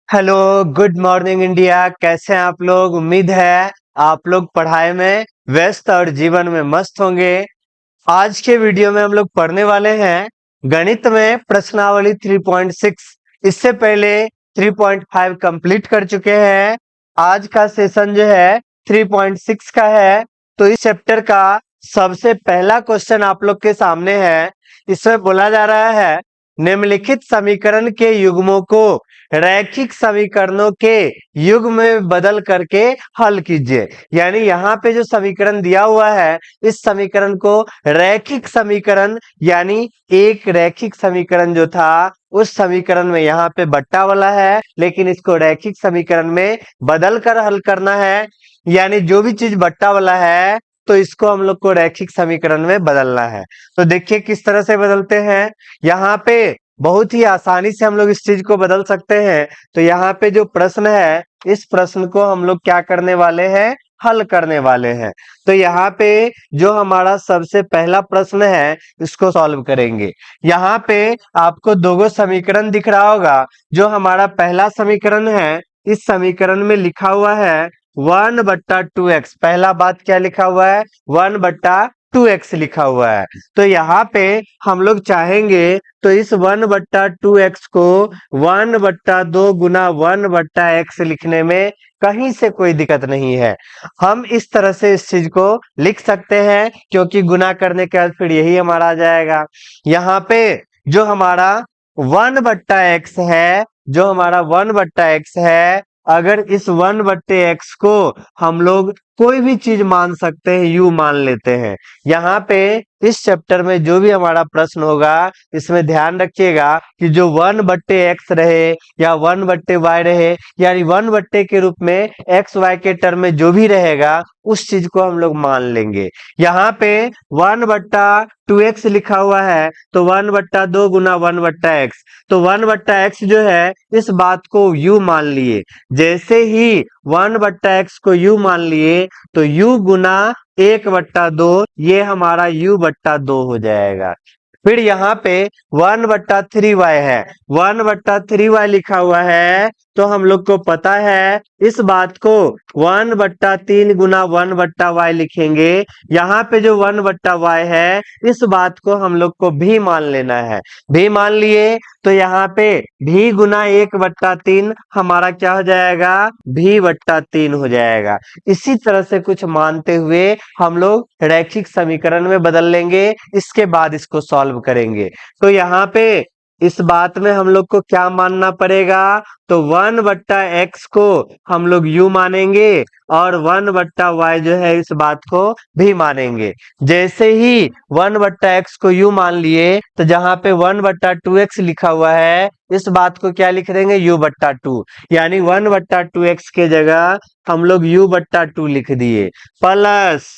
Hello, good morning India. कैसे हैं आप लोग? उम्मीद है आप लोग पढ़ाई में व्यस्त और जीवन में मस्त होंगे। आज के वीडियो में हम लोग पढ़ने वाले हैं गणित में प्रश्नावली 3.6। इससे पहले 3.5 कंप्लीट कर चुके हैं। आज का सेशन जो है 3.6 का है। तो इस चैप्टर का सबसे पहला क्वेश्चन आप लोग के सामने है। इसमें बोला जा रहा है निम्नलिखित समीकरण के युग्मों को रैखिक समीकरणों के युग्म में बदल करके हल कीजिए। यानी यहाँ पे जो समीकरण दिया हुआ है इस समीकरण को रैखिक समीकरण यानी एक रैखिक समीकरण जो था उस समीकरण में यहाँ पे बट्टा वाला है, लेकिन इसको रैखिक समीकरण में बदल कर हल करना है। यानी जो भी चीज बट्टा वाला है तो इसको हम लोग को रैखिक समीकरण में बदलना है। तो देखिए किस तरह से बदलते हैं। यहाँ पे बहुत ही आसानी से हम लोग इस चीज को बदल सकते हैं। तो यहाँ पे जो प्रश्न है इस प्रश्न को हम लोग क्या करने वाले हैं, हल करने वाले हैं। तो यहाँ पे जो हमारा सबसे पहला प्रश्न है इसको सॉल्व करेंगे। यहाँ पे आपको दो समीकरण दिख रहा होगा। जो हमारा पहला समीकरण है इस समीकरण में लिखा हुआ है 1/2x। पहला बात क्या लिखा हुआ है, 1/2x लिखा हुआ है। तो यहाँ पे हम लोग चाहेंगे तो इस 1/2x को 1/2 गुना 1/x लिखने में कहीं से कोई दिक्कत नहीं है। हम इस तरह से इस चीज को लिख सकते हैं क्योंकि गुना करने के बाद फिर यही हमारा आ जाएगा। यहाँ पे जो हमारा 1/x है, जो हमारा 1/x है, अगर इस 1/x को हम लोग कोई भी चीज मान सकते हैं, यू मान लेते हैं। यहाँ पे इस चैप्टर में जो भी हमारा प्रश्न होगा इसमें ध्यान रखिएगा कि जो 1/x रहे या 1/y रहे, यानी 1 के रूप में एक्स वाई के टर्म में जो भी रहेगा उस चीज को हम लोग मान लेंगे। यहाँ पे 1/2x लिखा हुआ है तो 1/2 गुना 1/x, तो 1/x जो है इस बात को u मान लिए। जैसे ही 1/x को u मान लिए तो u गुना 1/2 ये हमारा u/2 हो जाएगा। फिर यहाँ पे 1/3y है, 1/3y लिखा हुआ है तो हम लोग को पता है इस बात को 1/3 गुना 1/y लिखेंगे। यहाँ पे जो 1/y है इस बात को हम लोग को भी मान लेना है। भी मान लिए तो यहाँ पे भी गुना 1/3 हमारा क्या हो जाएगा, भी/3 हो जाएगा। इसी तरह से कुछ मानते हुए हम लोग रैखिक समीकरण में बदल लेंगे, इसके बाद इसको सॉल्व करेंगे। तो यहाँ पे इस बात में हम लोग को क्या मानना पड़ेगा, तो 1/x को हम लोग u मानेंगे और 1/y जो है इस बात को भी मानेंगे। जैसे ही 1/x को u मान लिए तो जहां पे 1/2x लिखा हुआ है इस बात को क्या लिख देंगे, u/2। यानी 1/2x के जगह हम लोग u/2 लिख दिए, प्लस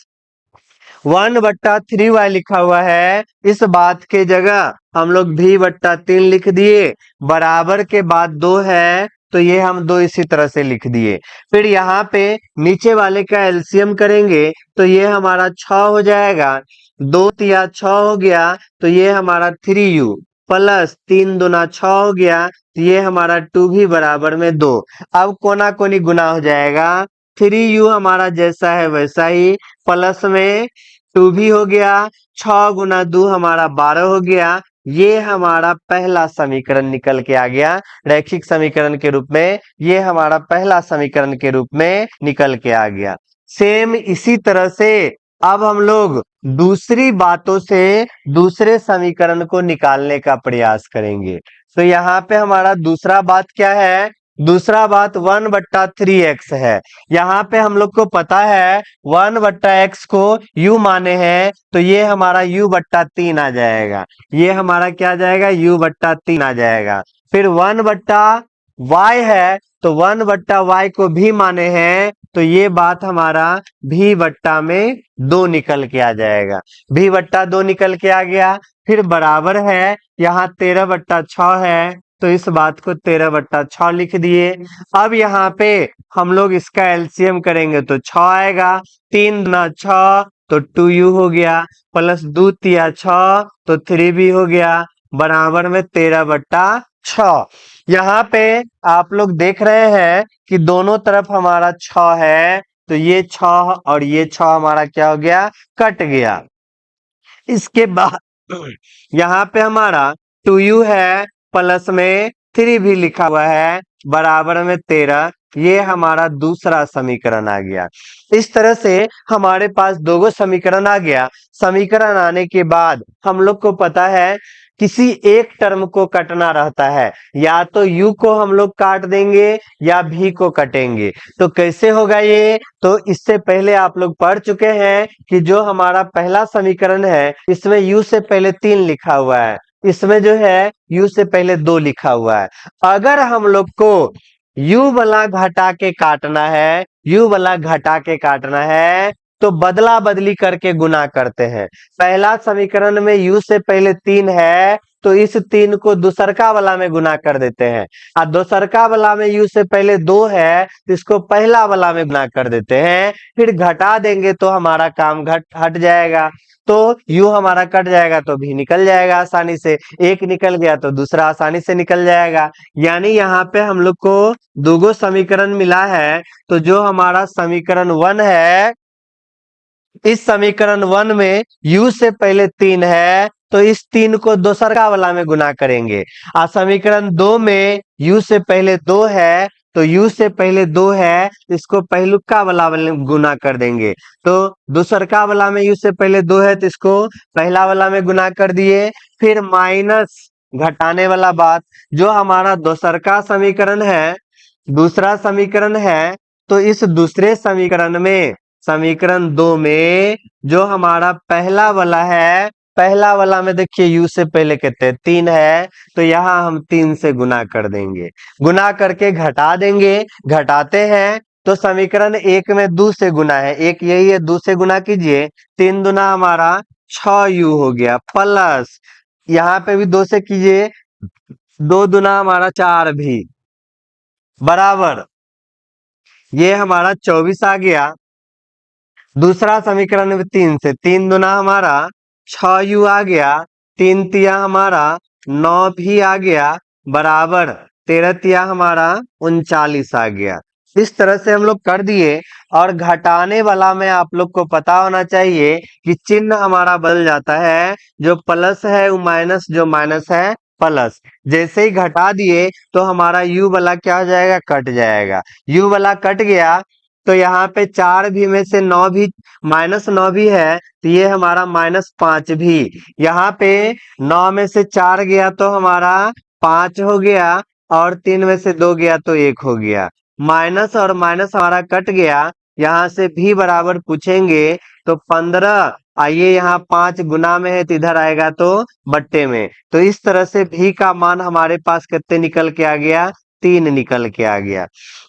1/3y लिखा हुआ है इस बात के जगह हम लोग v/3 लिख दिए। बराबर के बाद 2 है तो ये हम 2 इसी तरह से लिख दिए। फिर यहाँ पे नीचे वाले का एलसीएम करेंगे तो ये हमारा 6 हो जाएगा। 2 तिया 6 हो गया तो ये हमारा 3u, प्लस 3 दूना 6 हो गया तो ये हमारा 2 भी बराबर में 2। अब कोना कोनी गुना हो जाएगा, 3u हमारा जैसा है वैसा ही, प्लस में 2 भी हो गया, 6 गुना 2 हमारा 12 हो गया। ये हमारा पहला समीकरण निकल के आ गया रैखिक समीकरण के रूप में। ये हमारा पहला समीकरण के रूप में निकल के आ गया। सेम इसी तरह से अब हम लोग दूसरी बातों से दूसरे समीकरण को निकालने का प्रयास करेंगे। तो यहाँ पे हमारा दूसरा बात क्या है, दूसरा बात 1/3x है। यहाँ पे हम लोग को पता है 1/x को u माने हैं तो ये हमारा u/3 आ जाएगा। ये हमारा क्या आ जाएगा, u/3 आ जाएगा। फिर 1/y है तो 1/y को भी माने हैं तो ये बात हमारा v/2 निकल के आ जाएगा। v/2 निकल के आ गया। फिर बराबर है, यहाँ 13/6 है तो इस बात को 13/6 लिख दिए। अब यहाँ पे हम लोग इसका एलसीएम करेंगे तो 6 आएगा, 3 दूना 6 तो 2u हो गया, प्लस 2 तिया 6 तो 3b हो गया, बराबर में 13/6। यहाँ पे आप लोग देख रहे हैं कि दोनों तरफ हमारा 6 है, तो ये 6 और ये 6 हमारा क्या हो गया, कट गया। इसके बाद यहाँ पे हमारा 2u है, प्लस में 3 भी लिखा हुआ है, बराबर में 13। ये हमारा दूसरा समीकरण आ गया। इस तरह से हमारे पास दो समीकरण आ गया। समीकरण आने के बाद हम लोग को पता है किसी एक टर्म को कटना रहता है, या तो u को हम लोग काट देंगे या v को कटेंगे। तो कैसे होगा ये, तो इससे पहले आप लोग पढ़ चुके हैं कि जो हमारा पहला समीकरण है इसमें u से पहले 3 लिखा हुआ है, इसमें जो है u से पहले 2 लिखा हुआ है। अगर हम लोग को u वाला घटा के काटना है, u वाला घटा के काटना है, तो बदला बदली करके गुना करते हैं। पहला समीकरण में u से पहले 3 है, तो इस 3 को दूसरका वाला में गुना कर देते हैं। और दूसरका वाला में u से पहले 2 है, तो इसको पहला वाला में गुना कर देते हैं। फिर घटा देंगे तो हमारा काम हट जाएगा। तो u हमारा कट जाएगा तो भी निकल जाएगा आसानी से, एक निकल गया तो दूसरा आसानी से निकल जाएगा। यानी यहाँ पे हम लोग को दो समीकरण मिला है। तो जो हमारा समीकरण 1 है, इस समीकरण 1 में u से पहले 3 है, तो इस 3 को दूसरा वाला में गुना करेंगे। और समीकरण 2 में u से पहले 2 है, तो u से पहले 2 है, इसको पहलुका वाला में गुना कर देंगे। तो दूसरका वाला में u से पहले 2 है, तो इसको पहला वाला में गुना कर दिए। फिर माइनस घटाने वाला बात, जो हमारा दूसरका समीकरण है, दूसरा समीकरण है, तो इस दूसरे समीकरण में, समीकरण 2 में जो हमारा पहला वाला है, पहला वाला में देखिए u से पहले कितने 3 है, तो यहाँ हम 3 से गुना कर देंगे, गुना करके घटा देंगे। घटाते हैं तो समीकरण 1 में 2 से गुना है, एक यही है, 2 से गुना कीजिए, 3 दुना हमारा 6u हो गया, प्लस यहाँ पे भी 2 से कीजिए, 2 दुना हमारा 4 भी, बराबर ये हमारा 24 आ गया। दूसरा समीकरण में 3 से, 3 दुना हमारा 6u आ गया, 3 तिया हमारा 9 भी आ गया, बराबर 13 तिया हमारा 39 आ गया। इस तरह से हम लोग कर दिए। और घटाने वाला में आप लोग को पता होना चाहिए कि चिन्ह हमारा बदल जाता है, जो प्लस है वो माइनस, जो माइनस है प्लस। जैसे ही घटा दिए तो हमारा u वाला क्या हो जाएगा, कट जाएगा। u वाला कट गया तो यहाँ पे 4 भी में से 9 भी, -9 भी है, तो ये हमारा -5 भी। यहाँ पे 9 में से 4 गया तो हमारा 5 हो गया, और 3 में से 2 गया तो 1 हो गया। माइनस और माइनस हमारा कट गया। यहाँ से भी बराबर पूछेंगे तो 15, आइए यहाँ 5 गुना में है तो इधर आएगा तो बट्टे में। तो इस तरह से भी का मान हमारे पास कितने निकल के आ गया, 3 निकल के आ गया।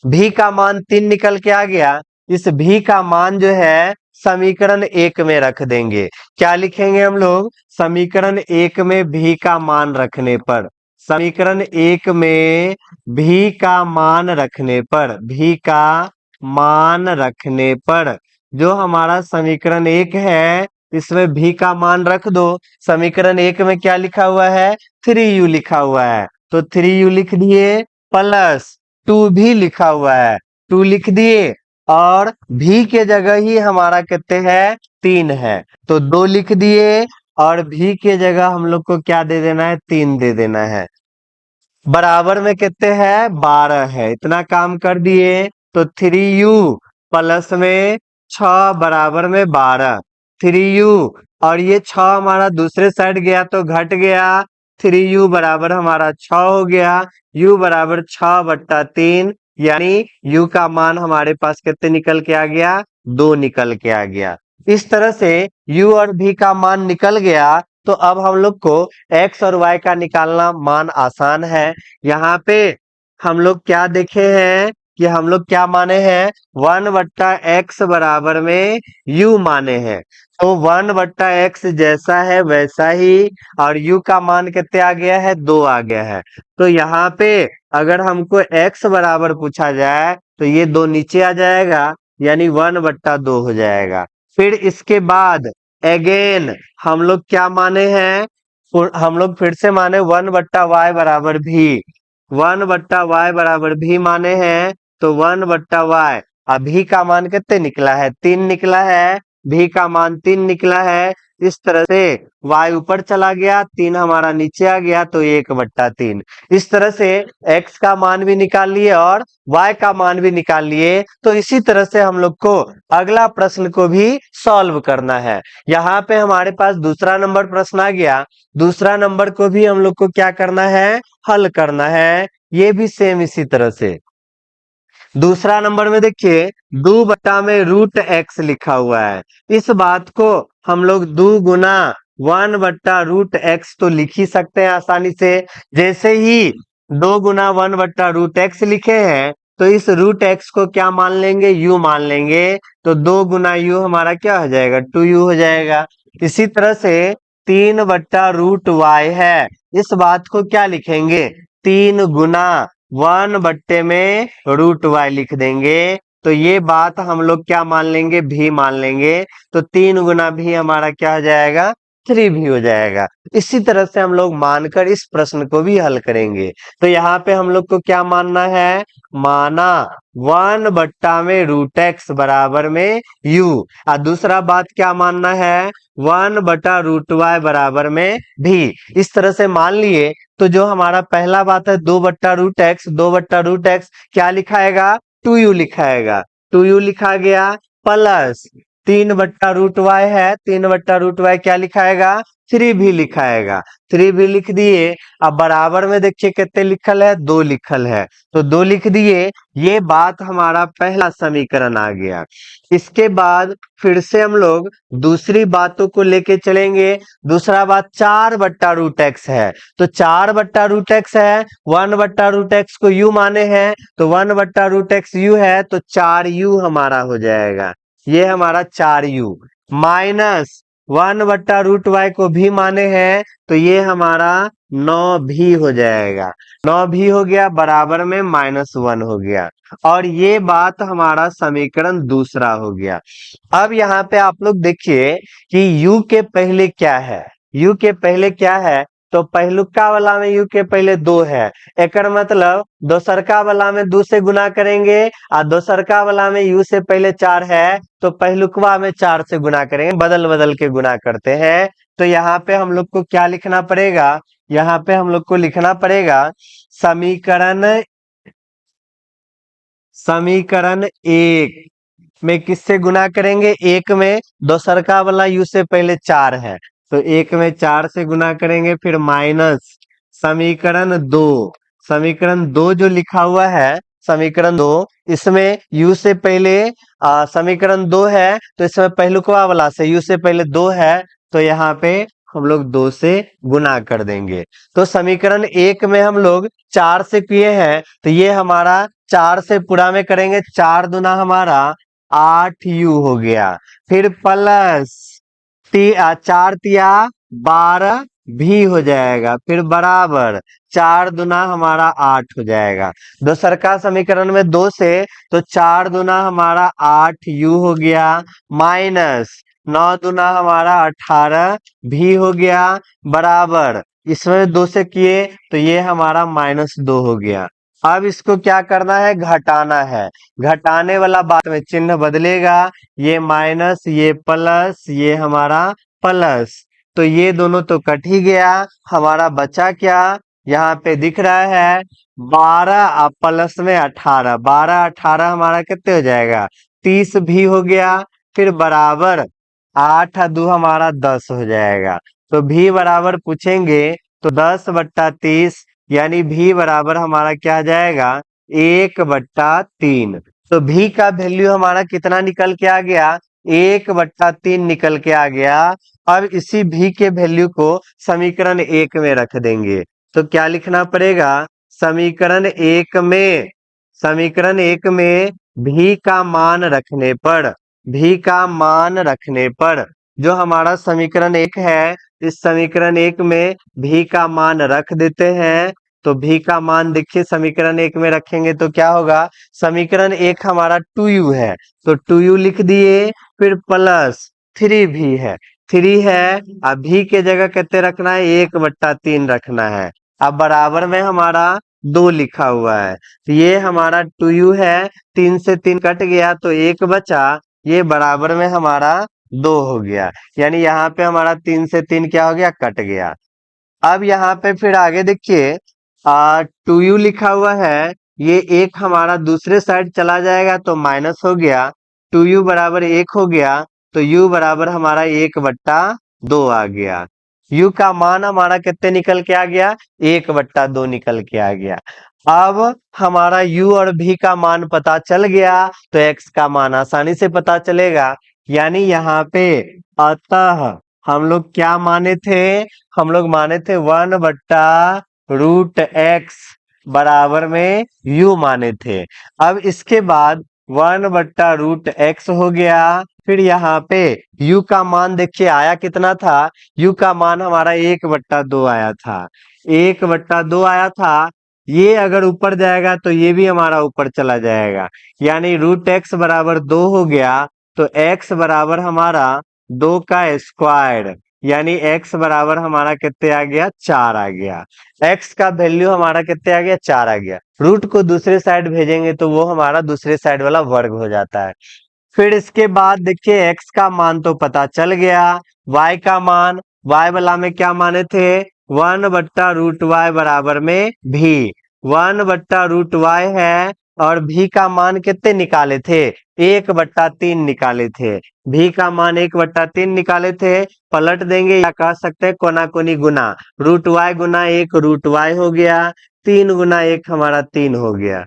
भी का मान 3 निकल के आ गया। इस भी का मान जो है समीकरण 1 में रख देंगे। क्या लिखेंगे हम लोग, समीकरण 1 में भी का मान रखने पर, समीकरण 1 में भी का मान रखने पर, भी का मान रखने पर, जो हमारा समीकरण 1 है इसमें भी का मान रख दो। समीकरण 1 में क्या लिखा हुआ है, 3u लिखा हुआ है, तो 3u लिख दिए, प्लस 2 भी लिखा हुआ है, 2 लिख दिए, और भी के जगह ही हमारा कितने है, 3 है, तो 2 लिख दिए, और भी के जगह हम लोग को क्या दे देना है, 3 दे देना है। बराबर में कितने है, 12 है। इतना काम कर दिए तो 3u प्लस में 6 बराबर में 12, 3u, और ये 6 हमारा दूसरे साइड गया तो घट गया, 3u बराबर हमारा 6 हो गया, u बराबर 6/3, यानी u का मान हमारे पास कितने निकल के आ गया, 2 निकल के आ गया। इस तरह से u और v का मान निकल गया। तो अब हम लोग को x और y का निकालना मान आसान है। यहाँ पे हम लोग क्या देखे हैं कि हम लोग क्या माने हैं, 1/x बराबर में u माने हैं। तो 1/x जैसा है वैसा ही, और u का मान कितने आ गया है, 2 आ गया है। तो यहाँ पे अगर हमको x बराबर पूछा जाए तो ये 2 नीचे आ जाएगा, यानी 1/2 हो जाएगा। फिर इसके बाद अगेन हम लोग क्या माने हैं, हम लोग फिर से माने 1/y बराबर भी, 1/y बराबर भी माने हैं, तो 1/y। अब भी का मान कितने निकला है? 3 निकला है। भी का मान 3 निकला है। इस तरह से y ऊपर चला गया, 3 हमारा नीचे आ गया, तो 1/3। इस तरह से x का मान भी निकाल लिए और y का मान भी निकाल लिए। तो इसी तरह से हम लोग को अगला प्रश्न को भी सॉल्व करना है। यहाँ पे हमारे पास दूसरा नंबर प्रश्न आ गया। दूसरा नंबर को भी हम लोग को क्या करना है? हल करना है। ये भी सेम इसी तरह से। दूसरा नंबर में देखिए 2/√x लिखा हुआ है। इस बात को हम लोग 2 गुना 1/√x तो लिख ही सकते हैं आसानी से। जैसे ही 2 गुना 1/√x लिखे हैं, तो इस √x को क्या मान लेंगे? u मान लेंगे। तो 2 गुना u हमारा क्या हो जाएगा? 2u हो जाएगा। इसी तरह से 3/√y है। इस बात को क्या लिखेंगे? 3 गुना 1/में √y लिख देंगे। तो ये बात हम लोग क्या मान लेंगे? भी मान लेंगे। तो 3 गुना भी हमारा क्या हो जाएगा? 3 भी हो जाएगा। इसी तरह से हम लोग मानकर इस प्रश्न को भी हल करेंगे। तो यहाँ पे हम लोग को क्या मानना है? माना 1/में√x बराबर में u। और दूसरा बात क्या मानना है? 1/√y बराबर में भी। इस तरह से मान लिए। तो जो हमारा पहला बात है 2/√x, 2/√x क्या लिखाएगा? 2u लिखाएगा। 2u लिखा गया प्लस 3/√y है। 3/√y क्या लिखाएगा? 3 भी लिखाएगा। 3 भी लिख दिए। अब बराबर में देखिए कितने लिखल है? 2 लिखल है। तो 2 लिख दिए। ये बात हमारा पहला समीकरण आ गया। इसके बाद फिर से हम लोग दूसरी बातों को लेके चलेंगे। दूसरा बात 4/√x है। तो 4/√x है, 1/√x को u माने हैं, तो 1/√x u है, तो 4u हमारा हो जाएगा। ये हमारा 4u माइनस 1/√y को भी माने हैं, तो ये हमारा 9 भी हो जाएगा। 9 भी हो गया, बराबर में -1 हो गया। और ये बात हमारा समीकरण दूसरा हो गया। अब यहाँ पे आप लोग देखिए कि u के पहले क्या है? u के पहले क्या है? तो पहलुका वाला में u के पहले 2 है। एकर मतलब दोसरका वाला में 2 से गुना करेंगे और दोसरका वाला में u से पहले 4 है, तो पहलुकवा में 4 से गुना करेंगे। बदल बदल के गुना करते हैं। तो यहाँ पे हम लोग को क्या लिखना पड़ेगा? यहाँ पे हम लोग को लिखना पड़ेगा समीकरण 1 में किससे गुना करेंगे? 1 में दोसरका वाला u से पहले 4 है, तो 1 में 4 से गुना करेंगे। फिर माइनस समीकरण 2। समीकरण 2 जो लिखा हुआ है, समीकरण 2, इसमें u से पहले समीकरण 2 है, तो इसमें पहलुकवा वाला से u से पहले 2 है, तो यहाँ पे हम लोग 2 से गुना कर देंगे। तो समीकरण 1 में हम लोग 4 से किए हैं, तो ये हमारा 4 से पूरा में करेंगे। 4 दूना हमारा 8u हो गया। फिर प्लस 4 तिया 12 भी हो जाएगा। फिर बराबर 4 दूना हमारा 8 हो जाएगा। दूसरका समीकरण में 2 से, तो 4 दूना हमारा 8u हो गया, माइनस 9 दूना हमारा 18 भी हो गया, बराबर इसमें 2 से किए, तो ये हमारा -2 हो गया। अब इसको क्या करना है? घटाना है। घटाने वाला बात में चिन्ह बदलेगा। ये माइनस, ये प्लस, ये हमारा प्लस, तो ये दोनों तो कट ही गया। हमारा बचा क्या? यहाँ पे दिख रहा है 12 प्लस में 18, 12 18 हमारा कितने हो जाएगा? 30 भी हो गया। फिर बराबर 8 और 2 हमारा 10 हो जाएगा। तो भी बराबर पूछेंगे तो 10/30, यानी भी बराबर हमारा क्या आ जाएगा? 1/3। तो भी का वैल्यू हमारा कितना निकल के आ गया? 1/3 निकल के आ गया। अब इसी भी के वैल्यू को समीकरण 1 में रख देंगे। तो क्या लिखना पड़ेगा? समीकरण 1 में भी का मान रखने पर जो हमारा समीकरण 1 है, इस समीकरण 1 में भी का मान रख देते हैं। तो भी का मान देखिए समीकरण 1 में रखेंगे तो क्या होगा? समीकरण 1 हमारा 2u है, तो 2u लिख दिए। फिर प्लस 3 भी है, 3 है। अब भी के जगह कितने रखना है? 1/3 रखना है। अब बराबर में हमारा 2 लिखा हुआ है। तो ये हमारा 2u है, 3 से 3 कट गया तो 1 बचा, ये बराबर में हमारा 2 हो गया। यानी यहाँ पे हमारा 3 से 3 क्या हो गया, कट गया। अब यहाँ पे फिर आगे देखिए 2u लिखा हुआ है, ये एक हमारा दूसरे साइड चला जाएगा तो माइनस हो गया, 2u बराबर 1 हो गया, तो u बराबर हमारा 1/2 आ गया। u का मान हमारा कितने निकल के आ गया, 1/2 निकल के आ गया। अब हमारा u और v का मान पता चल गया तो x का मान आसानी से पता चलेगा। यानी यहाँ पे अतः हम लोग क्या माने थे, हम लोग माने थे 1/√x बराबर में u माने थे। अब इसके बाद 1/√x हो गया, फिर यहाँ पे u का मान देखिए आया कितना था, u का मान हमारा 1/2 आया था, 1/2 आया था। ये अगर ऊपर जाएगा तो ये भी हमारा ऊपर चला जाएगा, यानी √x बराबर 2 हो गया, तो x बराबर हमारा 2 का स्क्वायर, यानी x बराबर हमारा कितने आ गया, 4 आ गया। x का वैल्यू हमारा कितने आ गया, 4 आ गया। रूट को दूसरे साइड भेजेंगे तो वो हमारा दूसरे साइड वाला वर्ग हो जाता है। फिर इसके बाद देखिए x का मान तो पता चल गया, y का मान, y वाला में क्या माने थे, 1/√y बराबर में v, 1/√y है, और v का मान कितने निकाले थे, 1/3 निकाले थे। v का मान 1/3 निकाले थे, पलट देंगे या कह सकते हैं कोना कोनी गुना, √y गुना 1 √y हो गया, 3 गुना 1 हमारा 3 हो गया।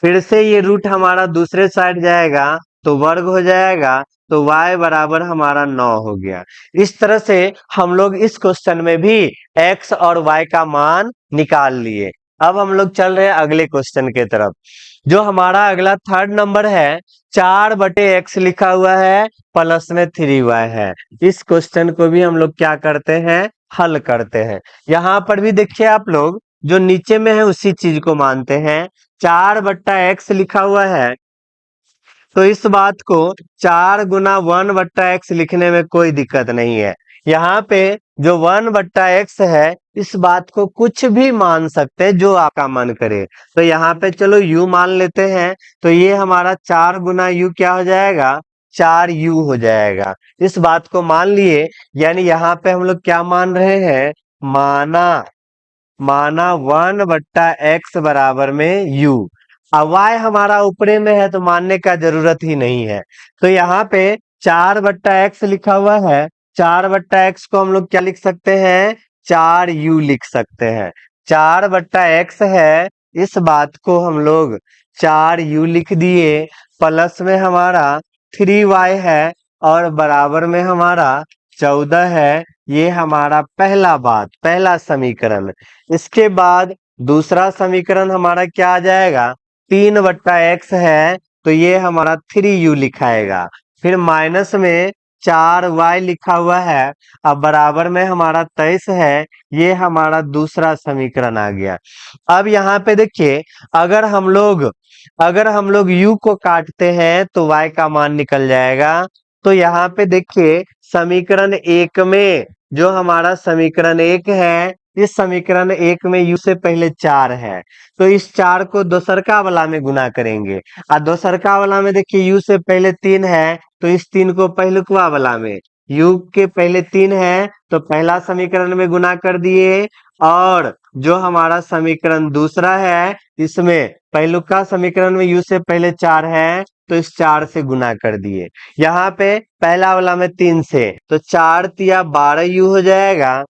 फिर से ये रूट हमारा दूसरे साइड जाएगा तो वर्ग हो जाएगा, तो y बराबर हमारा 9 हो गया। इस तरह से हम लोग इस क्वेश्चन में भी x और y का मान निकाल लिए। अब हम लोग चल रहे हैं अगले क्वेश्चन के तरफ, जो हमारा अगला 3rd नंबर है, 4/x लिखा हुआ है, प्लस में 3y है। इस क्वेश्चन को भी हम लोग क्या करते हैं, हल करते हैं। यहाँ पर भी देखिए आप लोग, जो नीचे में है उसी चीज को मानते हैं। 4/x लिखा हुआ है, तो इस बात को 4 गुना 1/x लिखने में कोई दिक्कत नहीं है। यहाँ पे जो 1/x है, इस बात को कुछ भी मान सकते हैं जो आपका मन करे। तो यहाँ पे चलो u मान लेते हैं, तो ये हमारा 4 गुना u क्या हो जाएगा, 4u हो जाएगा। इस बात को मान लिए, यानी यहाँ पे हम लोग क्या मान रहे हैं, माना 1/x बराबर में u। अब y हमारा ऊपरे में है तो मानने का जरूरत ही नहीं है। तो यहाँ पे 4/x लिखा हुआ है, 4/x को हम लोग क्या लिख सकते हैं, 4u लिख सकते हैं। 4/x है, इस बात को हम लोग 4u लिख दिए, प्लस में हमारा 3y है, और बराबर में हमारा 14 है। ये हमारा पहला समीकरण। इसके बाद दूसरा समीकरण हमारा क्या आ जाएगा, 3/x है, तो ये हमारा 3u लिखाएगा। फिर माइनस में 4y लिखा हुआ है, अब बराबर में हमारा 23 है, ये हमारा दूसरा समीकरण आ गया। अब यहाँ पे देखिए, अगर हम लोग u को काटते हैं तो y का मान निकल जाएगा। तो यहाँ पे देखिए समीकरण 1 में, जो हमारा समीकरण 1 है, इस समीकरण 1 में u से पहले 4 है, तो इस 4 को दोसरका वाला में गुना करेंगे। और दोसरका वाला में देखिए u से पहले 3 है, तो इस 3 को पहलुकवा वाला में, u के पहले 3 है तो पहला समीकरण में गुना कर दिए, और जो हमारा समीकरण दूसरा है, इसमें पहलुका समीकरण में u से पहले 4 है, तो इस 4 से गुना कर दिए। यहाँ पे पहला वाला में 3 से, तो 4 तिया 12u हो जाएगा,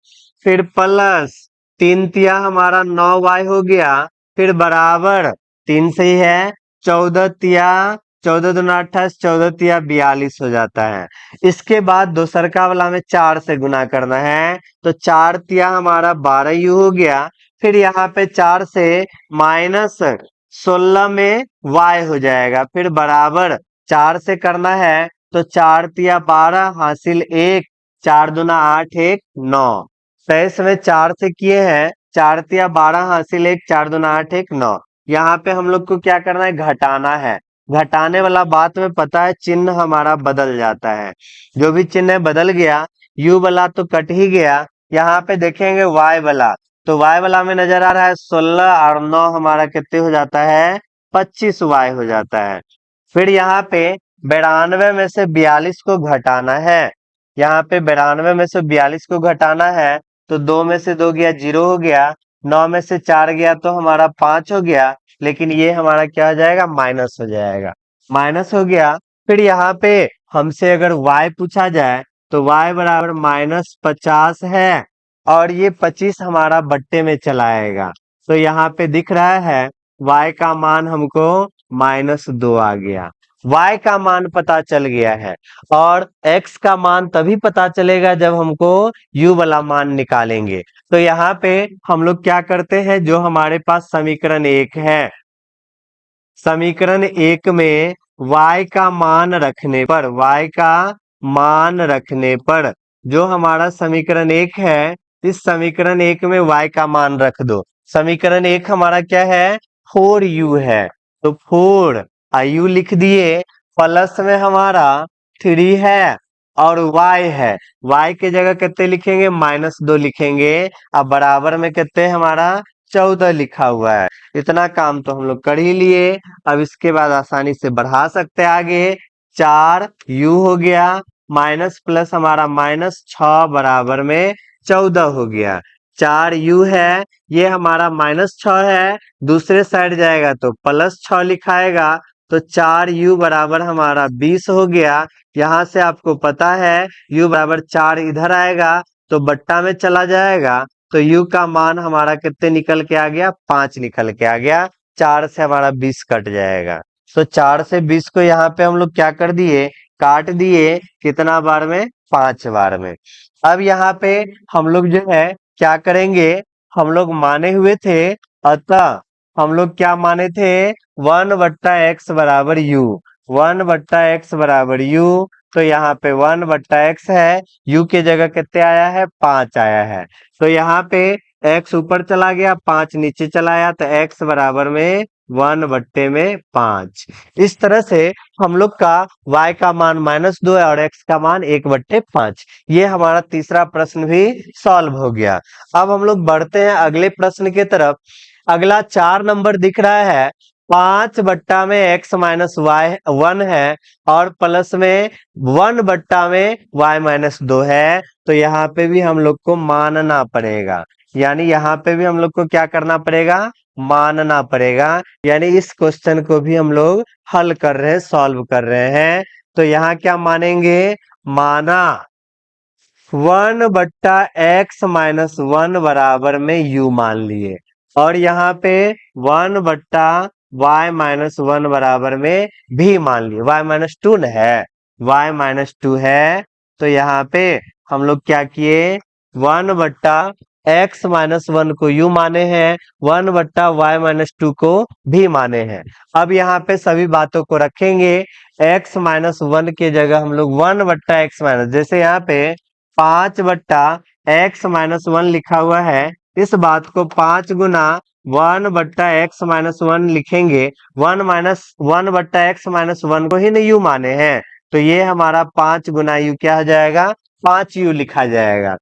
फिर प्लस 3 तिया हमारा 9y हो गया, फिर बराबर 3 से ही है, 14 तिया 14 दूना 28, 14 तिया 42 हो जाता है। इसके बाद दोसरका वाला में 4 से गुना करना है, तो 4 तिया हमारा 12u हो गया, फिर यहाँ पे 4 से माइनस 16 में y हो जाएगा, फिर बराबर 4 से करना है, तो 4 तिया 12 हासिल 1, 4 दूना 8 1 9, 23 में 4 से किए हैं, 4 तिया 12 हासिल 1, 4 दूना 8 1 9। यहाँ पे हम लोग को क्या करना है, घटाना है। घटाने वाला बात में पता है, चिन्ह हमारा बदल जाता है। जो भी चिन्ह बदल गया, u वाला तो कट ही गया। यहाँ पे देखेंगे y वाला, तो y वाला में नजर आ रहा है 16 और 9 हमारा कितने हो जाता है 25y हो जाता है। फिर यहाँ पे 92 में से 42 को घटाना है। यहाँ पे 92 में से 42 को घटाना है तो 2 में से 2 गया 0 हो गया, 9 में से 4 गया तो हमारा 5 हो गया, लेकिन ये हमारा क्या हो जाएगा माइनस हो जाएगा, माइनस हो गया। फिर यहाँ पे हमसे अगर y पूछा जाए तो y बराबर -50 है और ये 25 हमारा बट्टे में चला आएगा, तो यहाँ पे दिख रहा है y का मान हमको -2 आ गया। y का मान पता चल गया है और x का मान तभी पता चलेगा जब हमको u वाला मान निकालेंगे। तो यहाँ पे हम लोग क्या करते हैं, जो हमारे पास समीकरण 1 है, समीकरण 1 में y का मान रखने पर, y का मान रखने पर जो हमारा समीकरण 1 है, इस समीकरण 1 में y का मान रख दो। समीकरण 1 हमारा क्या है 4u है, तो 4u लिख दिए, प्लस में हमारा 3 है और y है, y के जगह कितने लिखेंगे -2 लिखेंगे, अब बराबर में कितने हमारा 14 लिखा हुआ है। इतना काम तो हम लोग कर ही लिए। अब इसके बाद आसानी से बढ़ा सकते हैं आगे, 4u हो गया, माइनस प्लस हमारा -6 बराबर में 14 हो गया। 4u है, ये हमारा -6 है, दूसरे साइड जाएगा तो +6 लिखाएगा, तो 4u बराबर हमारा 20 हो गया। यहाँ से आपको पता है u बराबर 4 इधर आएगा तो बट्टा में चला जाएगा, तो u का मान हमारा कितने निकल के आ गया 5 निकल के आ गया। 4 से हमारा 20 कट जाएगा, तो 4 से 20 को यहाँ पे हम लोग क्या कर दिए काट दिए, कितना बार में 5 बार में। अब यहाँ पे हम लोग जो है क्या करेंगे, हम लोग माने हुए थे, अतः हम लोग क्या माने थे 1/x बराबर u, 1/x बराबर u, तो यहाँ पे 1/x है, u के जगह कितने आया है 5 आया है, तो यहाँ पे x ऊपर चला गया 5 नीचे चला आया, तो x बराबर में 1/5। इस तरह से हम लोग का y का मान -2 है और x का मान 1/5। ये हमारा तीसरा प्रश्न भी सॉल्व हो गया। अब हम लोग बढ़ते हैं अगले प्रश्न के तरफ। अगला 4 नंबर दिख रहा है, 5 बट्टा में x -y 1 है और प्लस में 1 बट्टा में y -2 है, तो यहाँ पे भी हम लोग को मानना पड़ेगा, यानी यहाँ पे भी हम लोग को क्या करना पड़ेगा मानना पड़ेगा, यानी इस क्वेश्चन को भी हम लोग हल कर रहे हैं, सॉल्व कर रहे हैं। तो यहाँ क्या मानेंगे, माना 1/x-1 बराबर में u मान लिए, और यहाँ पे 1/y-1 बराबर में भी मान लिए, y-2 न है, y-2 है, तो यहाँ पे हम लोग क्या किए 1/x-1 को u माने हैं, 1/y-2 को भी माने हैं। अब यहाँ पे सभी बातों को रखेंगे, x-1 के जगह हम लोग 1/x-, जैसे यहाँ पे 5/x-1 लिखा हुआ है, इस बात को 5 गुना 1/x-1 लिखेंगे, 1/x-1 को ही नहीं u माने हैं, तो ये हमारा 5 गुना u क्या हो जाएगा 5u लिखा जाएगा।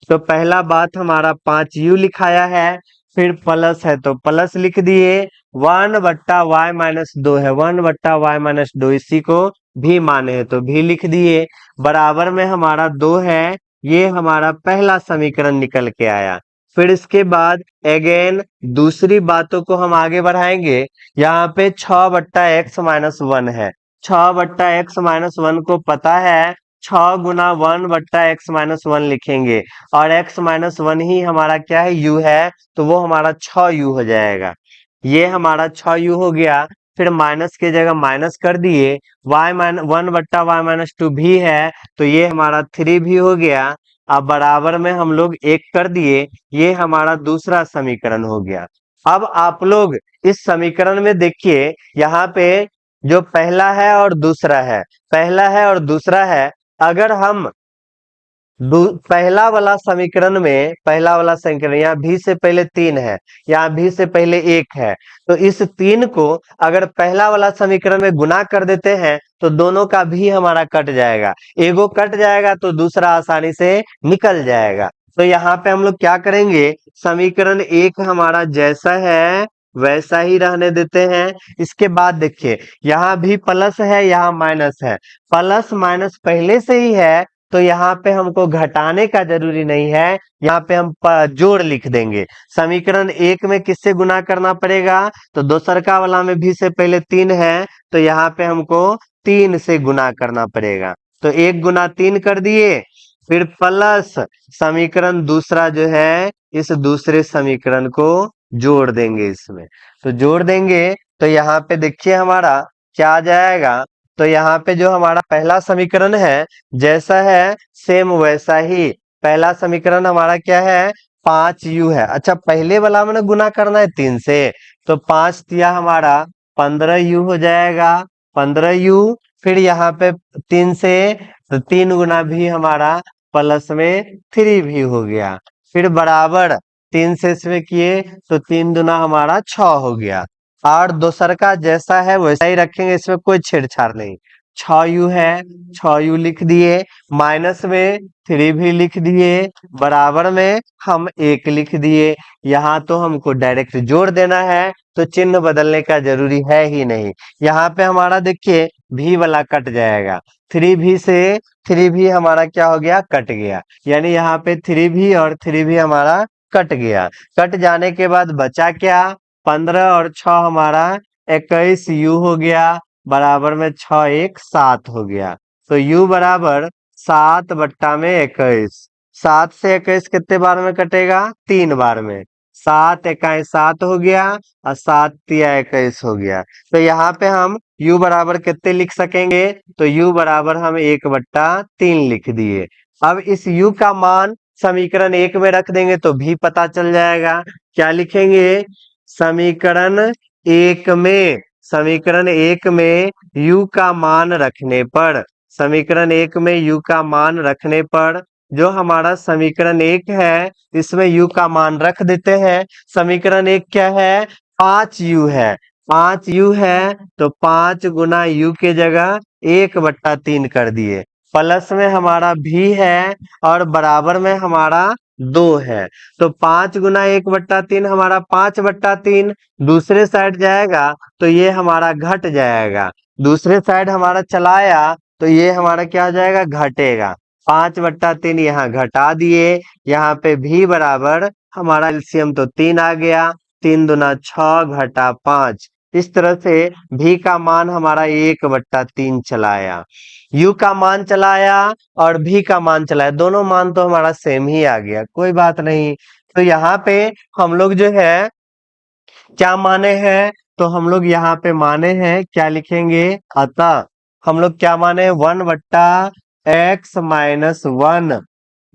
तो पहला बात हमारा 5u लिखाया है, फिर प्लस है तो प्लस लिख दिए, 1/y-2 है, 1/y-2 इसी को भी माने हैं तो भी लिख दिए, बराबर में हमारा 2 है, ये हमारा पहला समीकरण निकल के आया। फिर इसके बाद अगेन दूसरी बातों को हम आगे बढ़ाएंगे, यहाँ पे 6/x-1 है, 6/x-1 को पता है 6 गुना 1/x-1 लिखेंगे, और x-1 ही हमारा क्या है u है, तो वो हमारा 6u हो जाएगा, ये हमारा 6u हो गया। फिर माइनस के जगह माइनस कर दिए, 1/y-2 भी है, तो ये हमारा 3 भी हो गया। अब बराबर में हम लोग 1 कर दिए, ये हमारा दूसरा समीकरण हो गया। अब आप लोग इस समीकरण में देखिए, यहाँ पे जो पहला है और दूसरा है, पहला है और दूसरा है, अगर हम पहला वाला समीकरण में, पहला वाला समीकरण यहाँ भी से पहले 3 है, यहाँ भी से पहले 1 है, तो इस 3 को अगर पहला वाला समीकरण में गुना कर देते हैं तो दोनों का भी हमारा कट जाएगा, एगो कट जाएगा तो दूसरा आसानी से निकल जाएगा। तो यहाँ पे हम लोग क्या करेंगे, समीकरण एक हमारा जैसा है वैसा ही रहने देते हैं। इसके बाद देखिए यहाँ भी प्लस है यहाँ माइनस है, प्लस माइनस पहले से ही है तो यहाँ पे हमको घटाने का जरूरी नहीं है, यहाँ पे हम जोड़ लिख देंगे। समीकरण एक में किससे गुना करना पड़ेगा, तो दोसरका वाला में भी से पहले 3 है तो यहाँ पे हमको 3 से गुना करना पड़ेगा। तो 1 गुना 3 कर दिए, फिर प्लस समीकरण दूसरा जो है इस दूसरे समीकरण को जोड़ देंगे इसमें। तो जोड़ देंगे तो यहाँ पे देखिए हमारा क्या आ जाएगा, तो यहाँ पे जो हमारा पहला समीकरण है जैसा है सेम वैसा ही, पहला समीकरण हमारा क्या है 5u है। अच्छा पहले वाला में गुना करना है 3 से, तो 5 तिया हमारा 15u हो जाएगा, 15u, फिर यहाँ पे 3 से तो 3 गुना भी हमारा प्लस में 3 भी हो गया, फिर बराबर 3 से इसमें किए तो 3 दुना हमारा 6 हो गया। और दोसर का जैसा है वैसा ही रखेंगे, इसमें कोई छेड़छाड़ नहीं। 6u है 6u लिख दिए, माइनस में 3 भी लिख दिए, बराबर में हम 1 लिख दिए। यहाँ तो हमको डायरेक्ट जोड़ देना है तो चिन्ह बदलने का जरूरी है ही नहीं। यहाँ पे हमारा देखिए भी वाला कट जाएगा, 3 भी से 3 भी हमारा क्या हो गया कट गया, यानी यहाँ पे 3 भी और 3 भी हमारा कट गया। कट जाने के बाद बचा क्या, 15 और 6 हमारा 21 u हो गया, बराबर में 6 1 7 हो गया। तो u बराबर 7 बट्टा में 21, 7 से 21 कितने बार में कटेगा, 3 बार में, 7 इकाई 7 हो गया और 7 तिया 21 हो गया। तो यहाँ पे हम u बराबर कितने लिख सकेंगे, तो u बराबर हम 1/3 लिख दिए। अब इस u का मान समीकरण एक में रख देंगे तो भी पता चल जाएगा। क्या लिखेंगे, समीकरण एक में, समीकरण एक में u का मान रखने पर, समीकरण एक में u का मान रखने पर जो हमारा समीकरण एक है इसमें u का मान रख देते हैं। समीकरण एक क्या है, 5u है, 5u है तो 5 गुना u के जगह 1/3 कर दिए, प्लस में हमारा भी है और बराबर में हमारा 2 है। तो 5 गुना 1/3 हमारा 5/3, दूसरे साइड जाएगा तो ये हमारा घट जाएगा, दूसरे साइड हमारा चलाया तो ये हमारा क्या हो जाएगा घटेगा, 5/3 यहाँ घटा दिए। यहाँ पे भी बराबर हमारा एलसीएम तो 3 आ गया, 3 दुना 6 घटा 5, इस तरह से भी का मान हमारा 1/3 चलाया, u का मान चलाया और भी का मान चलाया, दोनों मान तो हमारा सेम ही आ गया, कोई बात नहीं। तो यहाँ पे हम लोग जो है क्या माने हैं, तो हम लोग यहाँ पे माने हैं क्या लिखेंगे, अतः हम लोग क्या माने 1/x-1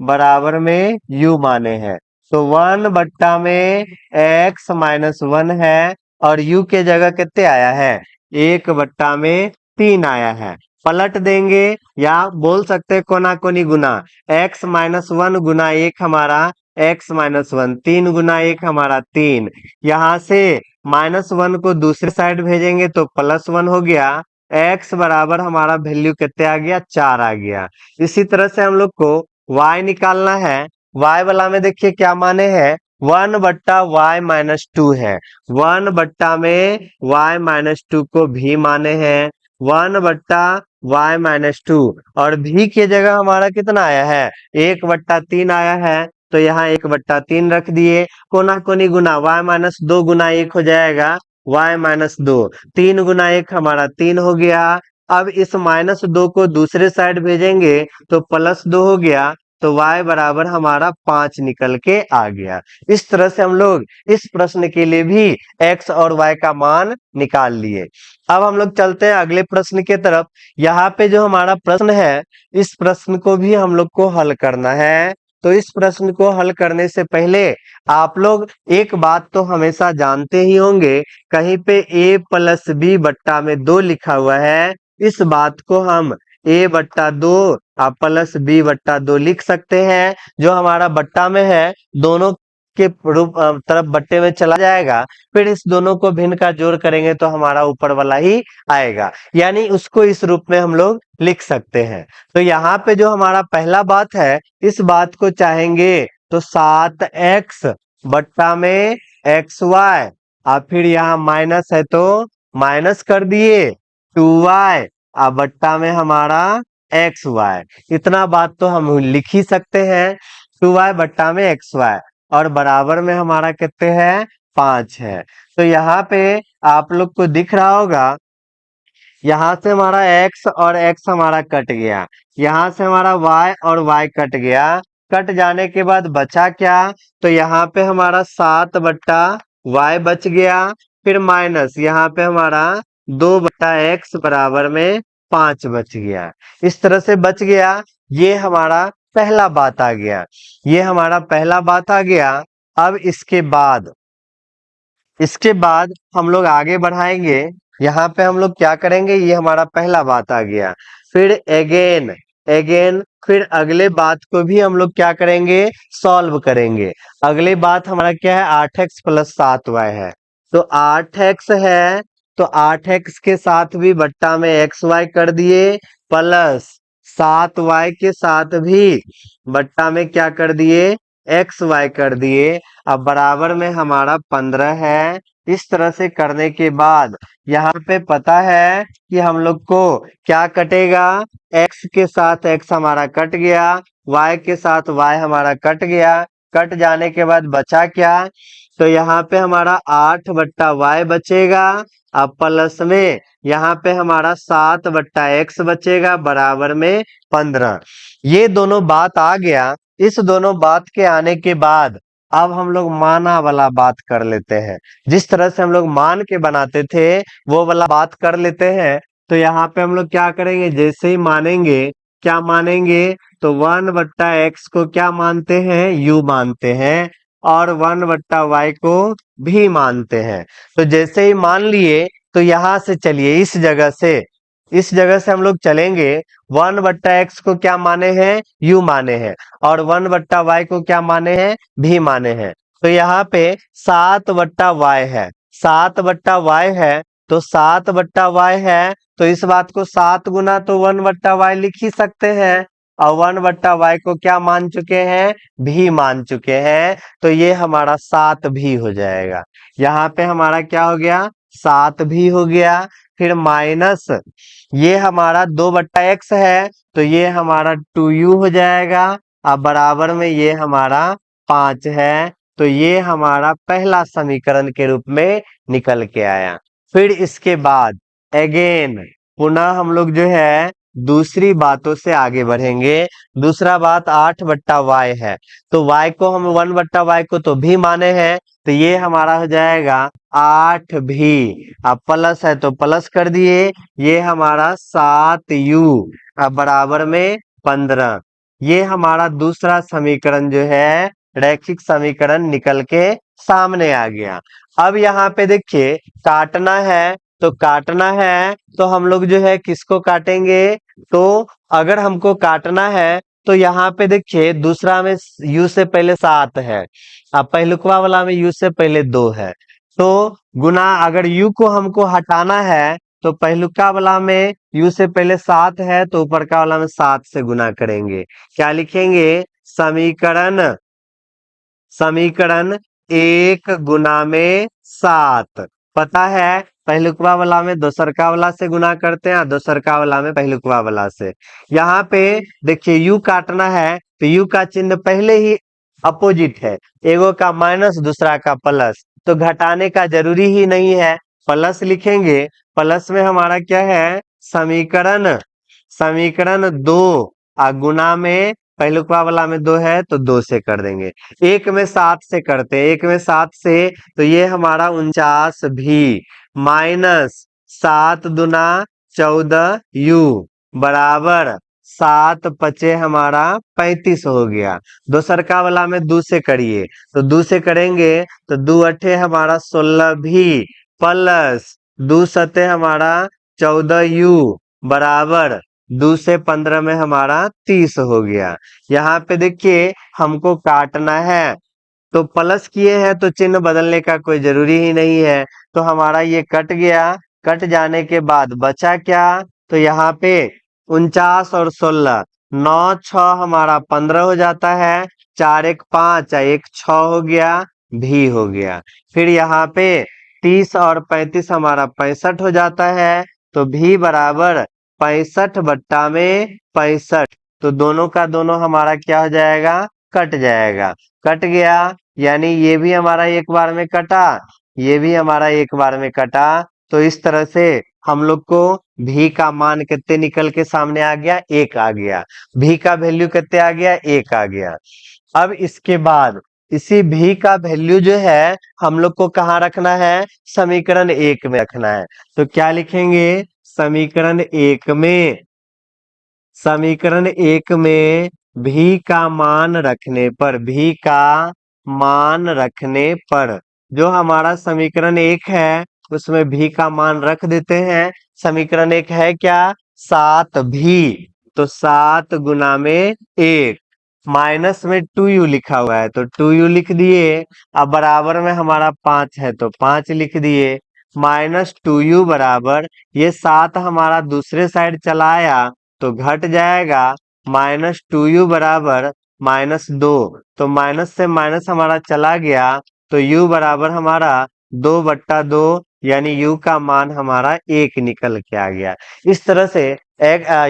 बराबर में u माने हैं। तो 1/x-1 है और u के जगह कितने आया है, 1/3 आया है। पलट देंगे या बोल सकते हैं कोना कोनी गुना, x-1 गुना 1 हमारा x-1, 3 गुना 1 हमारा 3, यहाँ से -1 को दूसरे साइड भेजेंगे तो +1 हो गया, x बराबर हमारा वैल्यू कितने आ गया 4 आ गया। इसी तरह से हम लोग को y निकालना है, y वाला में देखिए क्या माने हैं 1/y-2 है, 1 में y-2 को भी माने हैं, 1/y-2 और भी के जगह हमारा कितना आया है 1/3 आया है, तो यहाँ 1/3 रख दिए, कोना कोनी गुना y-2 गुना 1 हो जाएगा y-2, 3 गुना 1 हमारा 3 हो गया। अब इस -2 को दूसरे साइड भेजेंगे तो +2 हो गया, तो y बराबर हमारा 5 निकल के आ गया। इस तरह से हम लोग इस प्रश्न के लिए भी x और y का मान निकाल लिए। अब हम लोग चलते हैं अगले प्रश्न के तरफ। यहाँ पे जो हमारा प्रश्न है इस प्रश्न को भी हम लोग को हल करना है। तो इस प्रश्न को हल करने से पहले आप लोग एक बात तो हमेशा जानते ही होंगे, कहीं पे a+b/2 लिखा हुआ है, इस बात को हम a/2 +b/2 लिख सकते हैं। जो हमारा बट्टा में है दोनों के रूप तरफ बट्टे में चला जाएगा, फिर इस दोनों को भिन्न का जोड़ करेंगे तो हमारा ऊपर वाला ही आएगा, यानी उसको इस रूप में हम लोग लिख सकते हैं। तो यहाँ पे जो हमारा पहला बात है इस बात को चाहेंगे तो 7x बट्टा में xy, और फिर यहाँ माइनस है तो माइनस कर दिए 2y, और बट्टा में हमारा xy। इतना बात तो हम लिख ही सकते हैं, 2y बट्टा में xy, और बराबर में हमारा कितने है 5 है। तो यहाँ पे आप लोग को दिख रहा होगा, यहाँ से हमारा x और x हमारा कट गया, यहाँ से हमारा y और y कट गया। कट जाने के बाद बचा क्या, तो यहाँ पे हमारा 7 बट्टा y बच गया, फिर माइनस यहाँ पे हमारा 2 बट्टा x बराबर में 5 बच गया। इस तरह से बच गया। ये हमारा पहला बात आ गया, ये हमारा पहला बात आ गया। अब इसके बाद हम लोग आगे बढ़ाएंगे। यहाँ पे हम लोग क्या करेंगे, ये हमारा पहला बात आ गया। फिर अगेन फिर अगले बात को भी हम लोग क्या करेंगे, सॉल्व करेंगे। अगली बात हमारा क्या है, 8x प्लस 7y है। तो 8x है तो 8x के साथ भी बट्टा में xy कर दिए, प्लस 7y के साथ भी बट्टा में क्या कर दिए, xy कर दिए। अब बराबर में हमारा 15 है। इस तरह से करने के बाद यहाँ पे पता है कि हम लोग को क्या कटेगा, x के साथ x हमारा कट गया, y के साथ y हमारा कट गया। कट जाने के बाद बचा क्या, तो यहाँ पे हमारा 8 बट्टा y बचेगा, अब प्लस में यहाँ पे हमारा 7 बट्टा x बचेगा बराबर में 15। ये दोनों बात आ गया। इस दोनों बात के आने के बाद अब हम लोग माना वाला बात कर लेते हैं। जिस तरह से हम लोग मान के बनाते थे वो वाला बात कर लेते हैं। तो यहाँ पे हम लोग क्या करेंगे, जैसे ही मानेंगे, क्या मानेंगे, तो 1 बट्टा x को क्या मानते हैं, u मानते हैं, और 1 बट्टा y को भी मानते हैं। तो जैसे ही मान लिए तो यहाँ से चलिए, इस जगह से हम लोग चलेंगे। 1 बट्टा एक्स को क्या माने हैं, यू माने हैं, और 1 बट्टा वाई को क्या माने हैं, भी माने हैं। तो यहाँ पे 7 बट्टा वाई है, 7 बट्टा वाई है, तो 7 बट्टा वाई है, तो इस बात को 7 गुना तो 1 बट्टा वाई लिख ही सकते हैं, और 1 बट्टा वाई को क्या मान चुके हैं, भी मान चुके हैं। तो ये हमारा 7 भी हो जाएगा। यहाँ पे हमारा क्या हो गया, 7 भी हो गया। फिर माइनस ये हमारा 2 बट्टा एक्स है, तो ये हमारा 2u हो जाएगा, अब बराबर में ये हमारा 5 है। तो ये हमारा पहला समीकरण के रूप में निकल के आया। फिर इसके बाद अगेन पुनः हम लोग जो है दूसरी बातों से आगे बढ़ेंगे। दूसरा बात 8 बट्टा वाई है, तो y को हम 1 बट्टा वाई को तो भी माने हैं, तो ये हमारा हो जाएगा 8 भी, अब प्लस है तो प्लस कर दिए, ये हमारा 7u, अब बराबर में 15। ये हमारा दूसरा समीकरण जो है रैखिक समीकरण निकल के सामने आ गया। अब यहाँ पे देखिए काटना है, तो हम लोग जो है किसको काटेंगे, तो अगर हमको काटना है तो यहाँ पे देखिए दूसरा में u से पहले 7 है, अब पहलुकवा वाला में u से पहले 2 है, तो गुना अगर u को हमको हटाना है तो पहलुका वाला में u से पहले 7 है, तो ऊपर का वाला में 7 से गुना करेंगे। क्या लिखेंगे, समीकरण 1 गुना में 7। पता है पहलुकवा वाला में दोसरका वाला से गुना करते हैं, दोसरका वाला में पहलुकवा वाला से। यहाँ पे देखिए u काटना है तो u का चिन्ह पहले ही अपोजिट है, एगो का माइनस दूसरा का प्लस, तो घटाने का जरूरी ही नहीं है, प्लस लिखेंगे। प्लस में हमारा क्या है, समीकरण 2, गुना में पहलुकवा वाला में 2 है तो 2 से कर देंगे। 1 में 7 से करते हैं, 1 में 7 से, तो ये हमारा 49 भी, माइनस 7 दुना 14u बराबर 7 पचे हमारा 35 हो गया। दोसरका वाला में 2 से करिए, तो 2 से करेंगे तो 2 अठे हमारा 16 भी, प्लस 2 सते हमारा 14u बराबर 2 से 15 में हमारा 30 हो गया। यहाँ पे देखिए हमको काटना है, तो प्लस किए हैं तो चिन्ह बदलने का कोई जरूरी ही नहीं है, तो हमारा ये कट गया। कट जाने के बाद बचा क्या, तो यहाँ पे 49 और 16, 9 6 हमारा 15 हो जाता है, 4 एक 5 एक 6 हो गया, भी हो गया। फिर यहाँ पे 30 और 35 हमारा 65 हो जाता है, तो भी बराबर 65 बट्टा में 65। तो दोनों का दोनों हमारा क्या हो जाएगा, कट जाएगा। कट गया, यानी ये भी हमारा एक बार में कटा, ये भी हमारा एक बार में कटा। तो इस तरह से हम लोग को भी का मान कितने निकल के सामने आ गया, 1 आ गया। भी का वैल्यू कितने आ गया, 1 आ गया। अब इसके बाद इसी भी का वैल्यू जो है हम लोग को कहाँ रखना है, समीकरण 1 में रखना है। तो क्या लिखेंगे, समीकरण 1 में, समीकरण 1 में भी का मान रखने पर, भी का मान रखने पर, जो हमारा समीकरण 1 है उसमें भी का मान रख देते हैं। समीकरण 1 है क्या, 7 भी, तो 7 गुना में 1, माइनस में 2u लिखा हुआ है तो 2u लिख दिए। अब बराबर में हमारा 5 है तो 5 लिख दिए, माइनस 2u बराबर, ये 7 हमारा दूसरे साइड चला आया तो घट जाएगा, माइनस 2u बराबर -2, तो माइनस से माइनस हमारा चला गया, तो u बराबर हमारा 2/2, यानी u का मान हमारा 1 निकल के आ गया। इस तरह से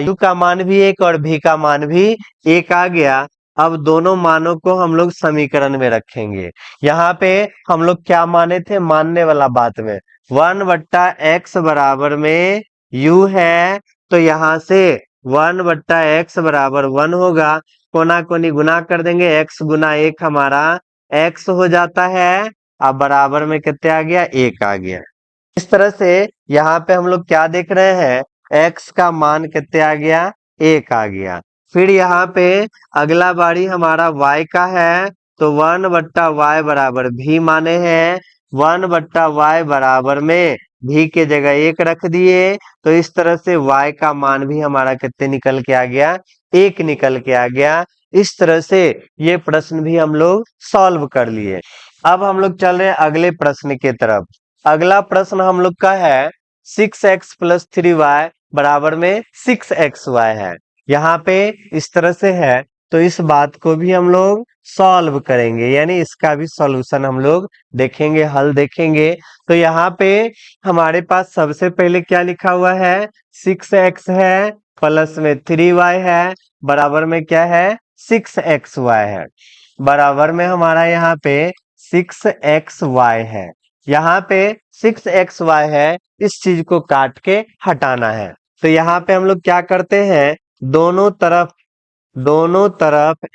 u का मान भी 1 और v का मान भी 1 आ गया। अब दोनों मानों को हम लोग समीकरण में रखेंगे। यहाँ पे हम लोग क्या माने थे, मानने वाला बात में 1/x बराबर में u है, तो यहाँ से 1/x बराबर 1 होगा, कोना कोनी गुना कर देंगे, x गुना 1 हमारा x हो जाता है। अब बराबर में कितने आ गया, 1 आ गया। इस तरह से यहाँ पे हम लोग क्या देख रहे हैं, x का मान कितने आ गया, 1 आ गया। फिर यहाँ पे अगला बारी हमारा y का है, तो 1/y बराबर भी माने हैं, 1/y बराबर में भी के जगह 1 रख दिए, तो इस तरह से y का मान भी हमारा कितने निकल के आ गया, 1 निकल के आ गया। इस तरह से ये प्रश्न भी हम लोग सॉल्व कर लिए। अब हम लोग चल रहे हैं अगले प्रश्न की तरफ। अगला प्रश्न हम लोग का है 6x + 3y बराबर में 6xy है। यहाँ पे इस तरह से है, तो इस बात को भी हम लोग सॉल्व करेंगे, यानी इसका भी सॉल्यूशन हम लोग देखेंगे, हल देखेंगे। तो यहाँ पे हमारे पास सबसे पहले क्या लिखा हुआ है, 6x है, प्लस में 3y है, बराबर में क्या है, 6xy है। बराबर में हमारा यहाँ पे 6xy है। यहाँ पे 6xy है, इस चीज को काट के हटाना है। तो यहाँ पे हम लोग क्या करते हैं, दोनों तरफ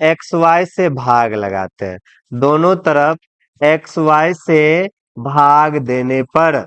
xy से भाग लगाते हैं। दोनों तरफ xy से भाग देने पर,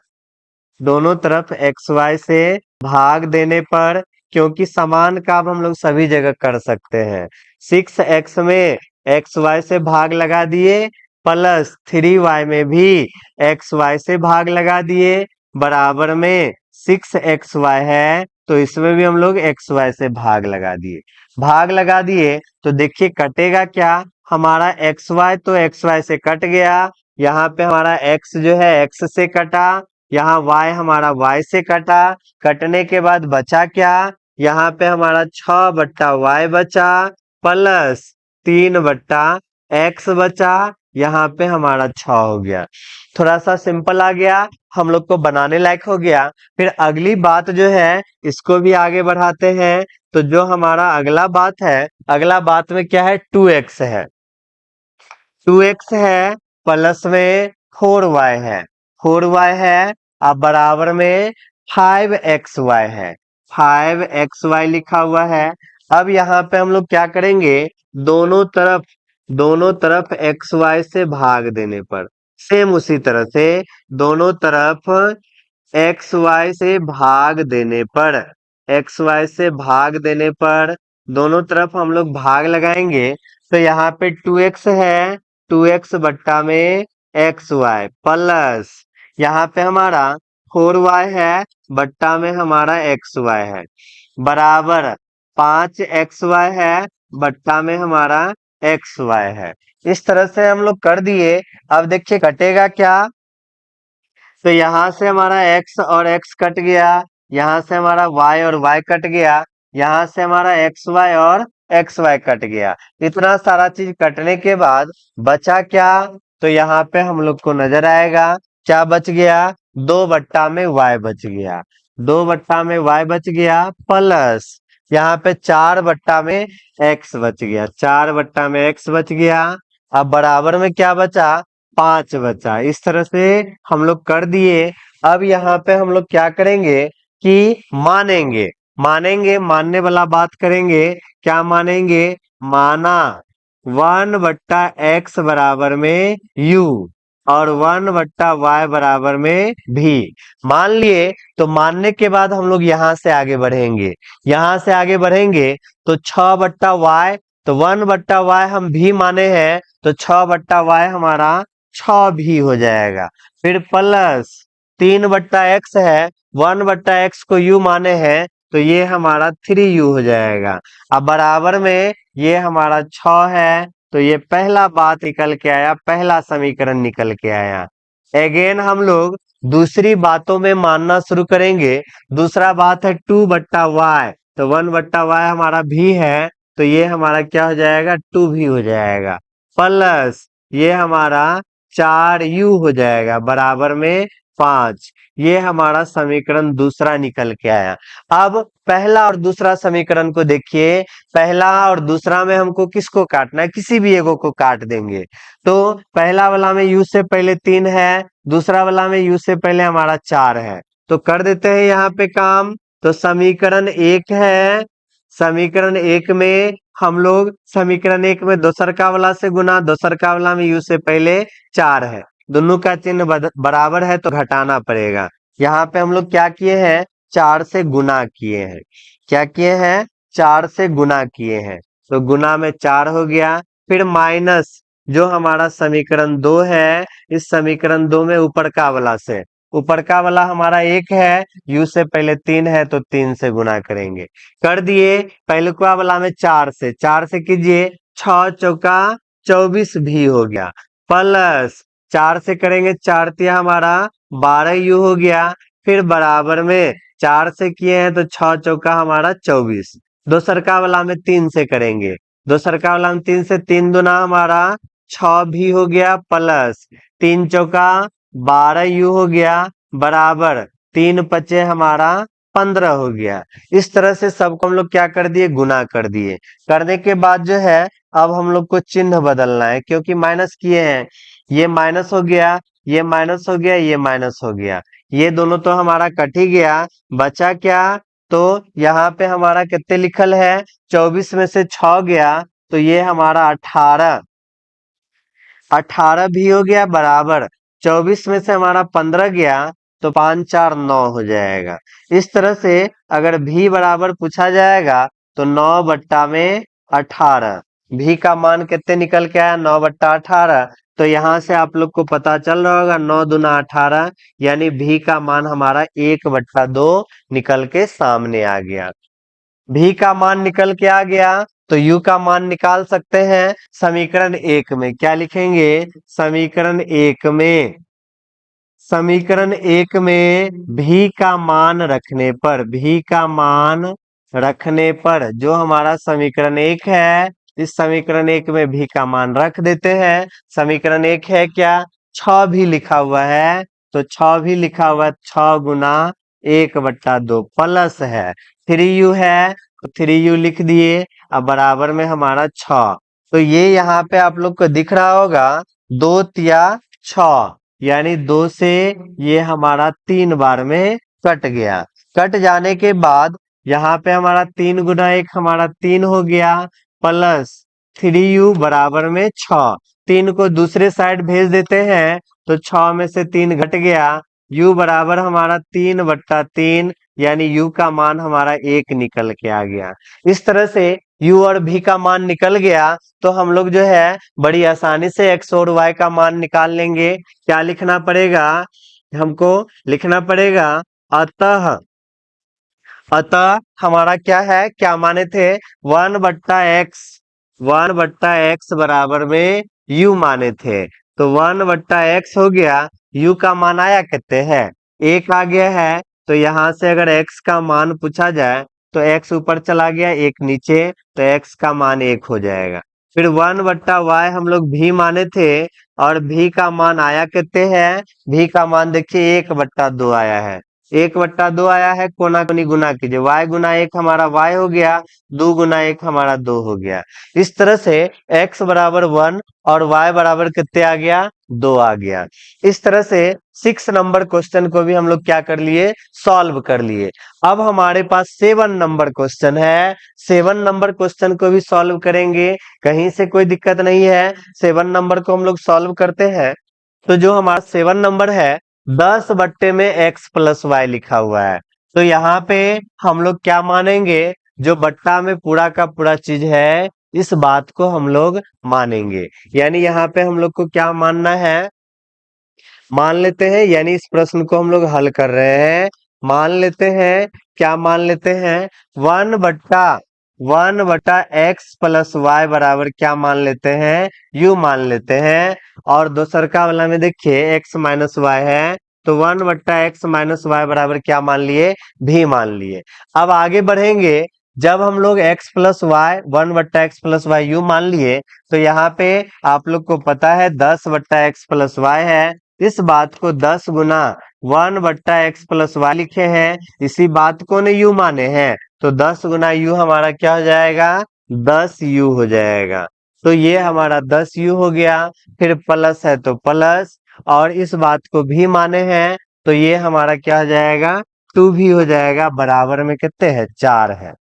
दोनों तरफ xy से भाग देने पर, क्योंकि समान काम हम लोग सभी जगह कर सकते हैं, 6x में xy से भाग लगा दिए, प्लस 3y में भी xy से भाग लगा दिए, बराबर में 6xy है, तो इसमें भी हम लोग xy से भाग लगा दिए। भाग लगा दिए तो देखिए कटेगा क्या, हमारा xy तो xy से कट गया, यहाँ पे हमारा x जो है x से कटा, यहाँ y हमारा y से कटा, कटने के बाद बचा क्या, यहाँ पे हमारा 6/y बचा, प्लस 3/x बचा, यहाँ पे हमारा 6 हो गया। थोड़ा सा सिंपल आ गया, हम लोग को बनाने लायक हो गया। फिर अगली बात जो है इसको भी आगे बढ़ाते हैं। तो जो हमारा अगला बात है, अगला बात में क्या है, 2x है, 2x है, प्लस में 4y है, 4y है, अब बराबर में 5xy है, 5xy लिखा हुआ है। अब यहाँ पे हम लोग क्या करेंगे, दोनों तरफ xy से भाग देने पर, सेम उसी तरह से दोनों तरफ xy से भाग देने पर, xy से भाग देने पर दोनों तरफ हम लोग भाग लगाएंगे। तो यहाँ पे 2x है, 2x बट्टा में xy, प्लस यहाँ पे हमारा 4y है, बट्टा में हमारा xy है, बराबर 5xy है, बट्टा में हमारा xy है। इस तरह से हम लोग कर दिए। अब देखिए कटेगा क्या, तो यहाँ से हमारा x और x कट गया, यहाँ से हमारा y और y कट गया, यहाँ से हमारा xy और एक्स वाई कट गया। इतना सारा चीज कटने के बाद बचा क्या? तो यहाँ पे हम लोग को नजर आएगा क्या बच गया? 2/y बच गया। 2/y बच गया प्लस यहाँ पे 4/x बच गया। 4/x बच गया। अब बराबर में क्या बचा? 5 बचा। इस तरह से हम लोग कर दिए। अब यहाँ पे हम लोग क्या करेंगे कि मानेंगे। मानने वाला बात करेंगे। क्या मानेंगे? माना 1/x बराबर में u और 1/y बराबर में भी। मान लिए। तो मानने के बाद हम लोग यहां से आगे बढ़ेंगे। यहां से आगे बढ़ेंगे तो 6/y, तो 1/y हम भी माने हैं तो 6/y हमारा 6 भी हो जाएगा। फिर प्लस 3/x है, 1/x को u माने हैं तो ये हमारा 3u हो जाएगा। अब बराबर में ये हमारा 6 है तो ये पहला बात निकल के आया, पहला समीकरण निकल के आया। अगेन हम लोग दूसरी बातों में मानना शुरू करेंगे। दूसरा बात है 2/y, तो 1/y हमारा भी है तो ये हमारा क्या हो जाएगा? 2 भी हो जाएगा। प्लस ये हमारा 4u हो जाएगा बराबर में 5। ये हमारा समीकरण दूसरा निकल के आया। अब पहला और दूसरा समीकरण को देखिए। पहला और दूसरा में हमको किसको काटना है? किसी भी एगो को काट देंगे। तो पहला वाला में u से पहले 3 है, दूसरा वाला में u से पहले हमारा 4 है। तो कर देते हैं यहाँ पे काम। तो समीकरण 1 है। समीकरण 1 में हम लोग समीकरण 1 में दोसरका वाला से गुना, दोसरका वाला में u से पहले 4 है। दोनों का चिन्ह बराबर है तो घटाना पड़ेगा। यहाँ पे हम लोग क्या किए हैं? 4 से गुना किए हैं। क्या किए हैं? 4 से गुना किए हैं। तो गुना में 4 हो गया। फिर माइनस जो हमारा समीकरण 2 है, इस समीकरण 2 में ऊपर का वाला से, ऊपर का वाला हमारा 1 है, u से पहले 3 है तो 3 से गुना करेंगे। कर दिए। पहले का वाला में 4 से कीजिए, 6 चौका 24 भी हो गया। प्लस 4 से करेंगे, 4 तिया हमारा 12u हो गया। फिर बराबर में 4 से किए हैं तो 6 चौका हमारा 24। दोसरका वाला में 3 से करेंगे। दोसरका वाला में 3 से, 3 दूना हमारा 6 भी हो गया। प्लस 3 चौका 12u हो गया बराबर 3 पचे हमारा 15 हो गया। इस तरह से सबको हम लोग क्या कर दिए? गुना कर दिए। करने के बाद जो है अब हम लोग को चिन्ह बदलना है क्योंकि माइनस किए हैं। ये माइनस हो गया, ये माइनस हो गया, ये माइनस हो गया। ये दोनों तो हमारा कट ही गया। बचा क्या? तो यहाँ पे हमारा कितने लिखल है? 24 में से 6 गया तो ये हमारा 18। 18 भी हो गया बराबर 24 में से हमारा 15 गया तो 5 4 9 हो जाएगा। इस तरह से अगर भी बराबर पूछा जाएगा तो 9/18। भी का मान कितने निकल के आया? 9/18। तो यहाँ से आप लोग को पता चल रहा होगा 9 दूना 18, यानी भी का मान हमारा 1/2 निकल के सामने आ गया। भी का मान निकल के आ गया तो u का मान निकाल सकते हैं समीकरण 1 में। क्या लिखेंगे? समीकरण 1 में, समीकरण 1 में भी का मान रखने पर, भी का मान रखने पर जो हमारा समीकरण 1 है, इस समीकरण 1 में भी का मान रख देते हैं। समीकरण 1 है क्या? 6 भी लिखा हुआ है तो 6 भी लिखा हुआ है, 6 गुना 1/2 प्लस है 3u है तो 3u लिख दिए। अब बराबर में हमारा 6। तो ये यहाँ पे आप लोग को दिख रहा होगा 2 तिया 6, यानी 2 से ये हमारा 3 बार में कट गया। कट जाने के बाद यहाँ पे हमारा 3 गुना 1 हमारा 3 हो गया प्लस 3u बराबर में 6। 3 को दूसरे साइड भेज देते हैं तो 6 में से 3 घट गया। u बराबर हमारा 3/3, यानी u का मान हमारा 1 निकल के आ गया। इस तरह से u और v का मान निकल गया तो हम लोग जो है बड़ी आसानी से x और y का मान निकाल लेंगे। क्या लिखना पड़ेगा? हमको लिखना पड़ेगा अतः, अतः हमारा क्या है? क्या माने थे? 1/x, 1/x बराबर में u माने थे। तो 1/x हो गया। u का मान आया कितने है? 1 आ गया है। तो यहाँ से अगर x का मान पूछा जाए तो x ऊपर चला गया, एक नीचे, तो x का मान 1 हो जाएगा। फिर 1/y हम लोग भी माने थे, और भी का मान आया कितने है, भी का मान देखिए 1/2 आया है। 1/2 आया है, कोना कोनी गुना कीजिए, y गुना 1 हमारा y हो गया, 2 गुना 1 हमारा 2 हो गया। इस तरह से x बराबर 1 और y बराबर कितने आ गया, 2 आ गया। इस तरह से 6 नंबर क्वेश्चन को भी हम लोग क्या कर लिए, सॉल्व कर लिए। अब हमारे पास 7 नंबर क्वेश्चन है, 7 नंबर क्वेश्चन को भी सॉल्व करेंगे, कहीं से कोई दिक्कत नहीं है। 7 नंबर को हम लोग सॉल्व करते हैं, तो जो हमारा 7 नंबर है, 10 बट्टे में x प्लस वाई लिखा हुआ है, तो यहाँ पे हम लोग क्या मानेंगे, जो बट्टा में पूरा का पूरा चीज है, इस बात को हम लोग मानेंगे। यानी यहाँ पे हम लोग को क्या मानना है, मान लेते हैं, यानी इस प्रश्न को हम लोग हल कर रहे हैं, मान लेते हैं, क्या मान लेते हैं, 1/1 एक्स प्लस वाई बराबर क्या मान लेते हैं, यू मान लेते हैं। और दूसरका वाला में देखिए x माइनस वाई है, तो 1/x माइनस वाई बराबर क्या मान लिए, भी मान लिए। अब आगे बढ़ेंगे, जब हम लोग x plus y 1/x plus y u मान लिए, तो यहाँ पे आप लोग को पता है 10/x प्लस वाई है, इस बात को 10 गुना 1/x प्लस वाई लिखे हैं, इसी बात को ने यू माने हैं, तो 10 गुना यू हमारा क्या हो जाएगा, 10 यू हो जाएगा। तो ये हमारा 10 यू हो गया। फिर प्लस है तो प्लस, और इस बात को भी माने हैं, तो ये हमारा क्या हो जाएगा, 2 भी हो जाएगा। बराबर में कितने हैं, 4 है,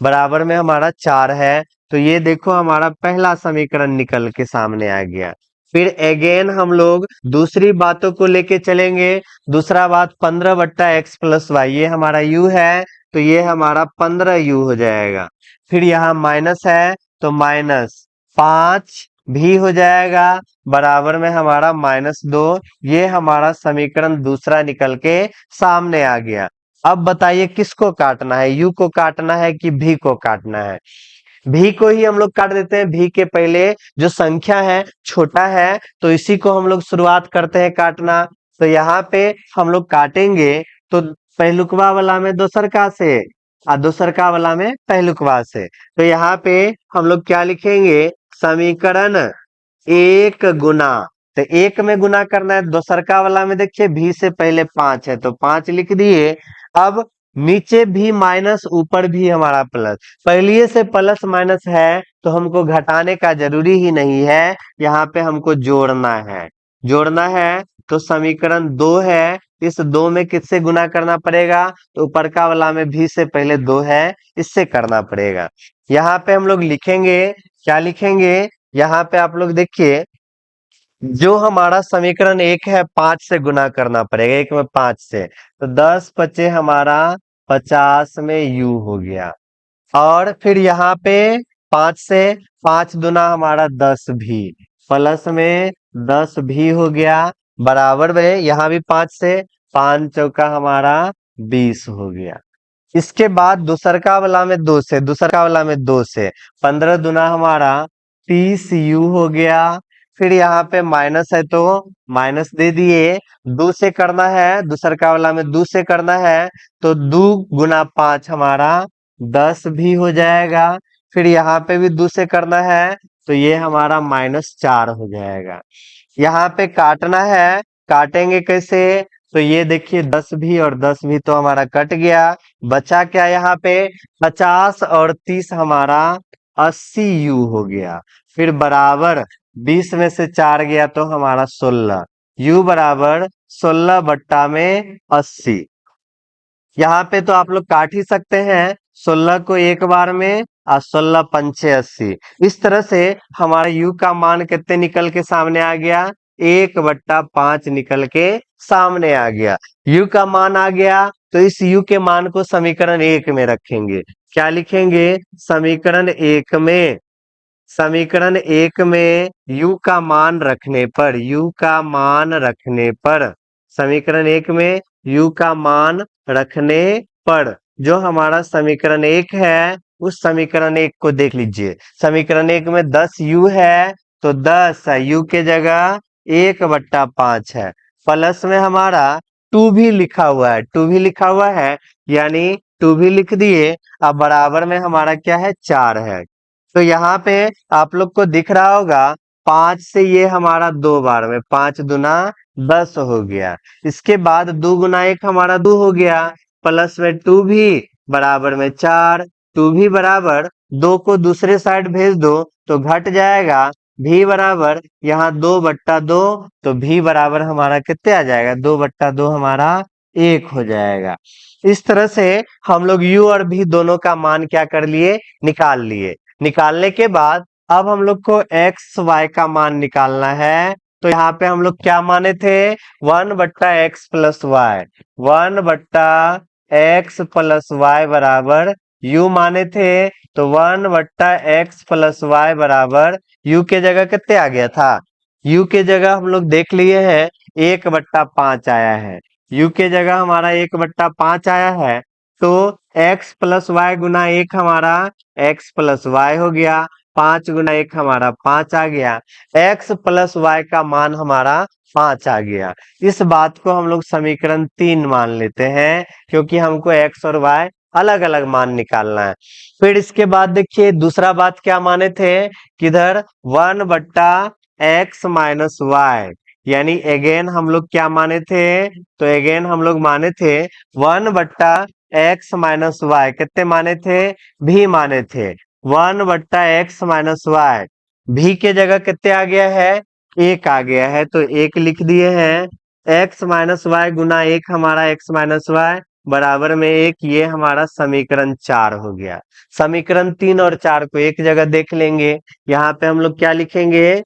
बराबर में हमारा 4 है। तो ये देखो हमारा पहला समीकरण निकल के सामने आ गया। फिर अगेन हम लोग दूसरी बातों को लेके चलेंगे। दूसरा बात 15/x प्लस वाई, ये हमारा u है, तो ये हमारा 15u हो जाएगा। फिर यहाँ माइनस है, तो -5 भी हो जाएगा, बराबर में हमारा -2। ये हमारा समीकरण दूसरा निकल के सामने आ गया। अब बताइए किसको काटना है, u को काटना है कि v को काटना है। भी को ही हम लोग काट देते हैं, भी के पहले जो संख्या है छोटा है, तो इसी को हम लोग शुरुआत करते हैं काटना। तो यहाँ पे हम लोग काटेंगे, तो पहलुकवा वाला में दोसरका से, और दोसरका वाला में पहलुकवा से। तो यहाँ पे हम लोग क्या लिखेंगे, समीकरण 1 गुना, तो 1 में गुना करना है, दोसरका वाला में देखिए भी से पहले 5 है, तो 5 लिख दिए। अब नीचे भी माइनस, ऊपर भी हमारा प्लस, पहले से प्लस माइनस है, तो हमको घटाने का जरूरी ही नहीं है, यहाँ पे हमको जोड़ना है, जोड़ना है। तो समीकरण 2 है, इस 2 में किससे गुना करना पड़ेगा, तो ऊपर का वाला में भी से पहले 2 है, इससे करना पड़ेगा। यहाँ पे हम लोग लिखेंगे, क्या लिखेंगे, यहाँ पे आप लोग देखिए, जो हमारा समीकरण 1 है 5 से गुना करना पड़ेगा, 1 में 5 से, तो 10×5 हमारा 50 में यू हो गया। और फिर यहाँ पे 5 से 5 दुना हमारा 10 भी, प्लस में 10 भी हो गया, बराबर में यहाँ भी 5 से 5 चौका हमारा 20 हो गया। इसके बाद दूसरका वाला में 2 से, दूसरका वाला में 2 से 15 दुना हमारा 30 यू हो गया। फिर यहाँ पे माइनस है, तो माइनस दे दिए, 2 से करना है, दूसरका वाला में 2 से करना है, तो 2 गुना 5 हमारा 10 भी हो जाएगा। फिर यहाँ पे भी 2 से करना है, तो ये हमारा -4 हो जाएगा। यहाँ पे काटना है, काटेंगे कैसे, तो ये देखिए 10 भी और 10 भी तो हमारा कट गया, बचा क्या यहाँ पे, 50 और 30 हमारा 80 यू हो गया। फिर बराबर 20 में से 4 गया, तो हमारा 16, यू बराबर 16 बट्टा में 80। यहाँ पे तो आप लोग काट ही सकते हैं, 16 को एक बार में, और 16 पंचे 80। इस तरह से हमारा यू का मान कितने निकल के सामने आ गया, 1/5 निकल के सामने आ गया। यू का मान आ गया, तो इस यू के मान को समीकरण 1 में रखेंगे। क्या लिखेंगे, समीकरण 1 में, समीकरण 1 में u का मान रखने पर, u का मान रखने पर, समीकरण 1 में u का मान रखने पर, जो हमारा समीकरण 1 है, उस समीकरण 1 को देख लीजिए। समीकरण 1 में 10 u है, तो 10 u के जगह 1/5 है, प्लस में हमारा 2 भी लिखा हुआ है, 2 भी लिखा हुआ है, यानी टू भी लिख दिए। अब बराबर में हमारा क्या है, 4 है। तो यहाँ पे आप लोग को दिख रहा होगा 5 से ये हमारा 2 बार में 5 दुना 10 हो गया। इसके बाद 2 गुना 1 हमारा 2 हो गया, प्लस में 2 भी बराबर में 4, 2 भी बराबर 2 को दूसरे साइड भेज दो तो घट जाएगा, भी बराबर यहाँ 2/2, तो भी बराबर हमारा कितने आ जाएगा, 2/2 हमारा 1 हो जाएगा। इस तरह से हम लोग u और v दोनों का मान क्या कर लिए, निकाल लिए। निकालने के बाद अब हम लोग को x y का मान निकालना है। तो यहाँ पे हम लोग क्या माने थे, 1/x plus y, 1/x plus y बराबर u माने थे। तो 1/x प्लस वाई बराबर u के जगह कितने आ गया था, u के जगह हम लोग देख लिए हैं 1/5 आया है। u के जगह हमारा 1/5 आया है। तो x प्लस वाई गुना 1 हमारा x प्लस वाई हो गया, 5 गुना 1 हमारा 5 आ गया, x प्लस वाई का मान हमारा 5 आ गया। इस बात को हम लोग समीकरण 3 मान लेते हैं, क्योंकि हमको x और y अलग अलग मान निकालना है। फिर इसके बाद देखिए दूसरा बात क्या माने थे, किधर 1/x माइनस वाई, यानी अगेन हम लोग क्या माने थे, तो अगेन हम लोग माने थे 1/x माइनस वाई, कितने माने थे, भी माने थे 1/x माइनस वाई, भी के जगह कितने आ गया है, 1 आ गया है, तो 1 लिख दिए हैं। x माइनस वाई गुना 1 हमारा x माइनस वाई बराबर में 1, ये हमारा समीकरण 4 हो गया। समीकरण 3 और 4 को एक जगह देख लेंगे। यहाँ पे हम लोग क्या लिखेंगे,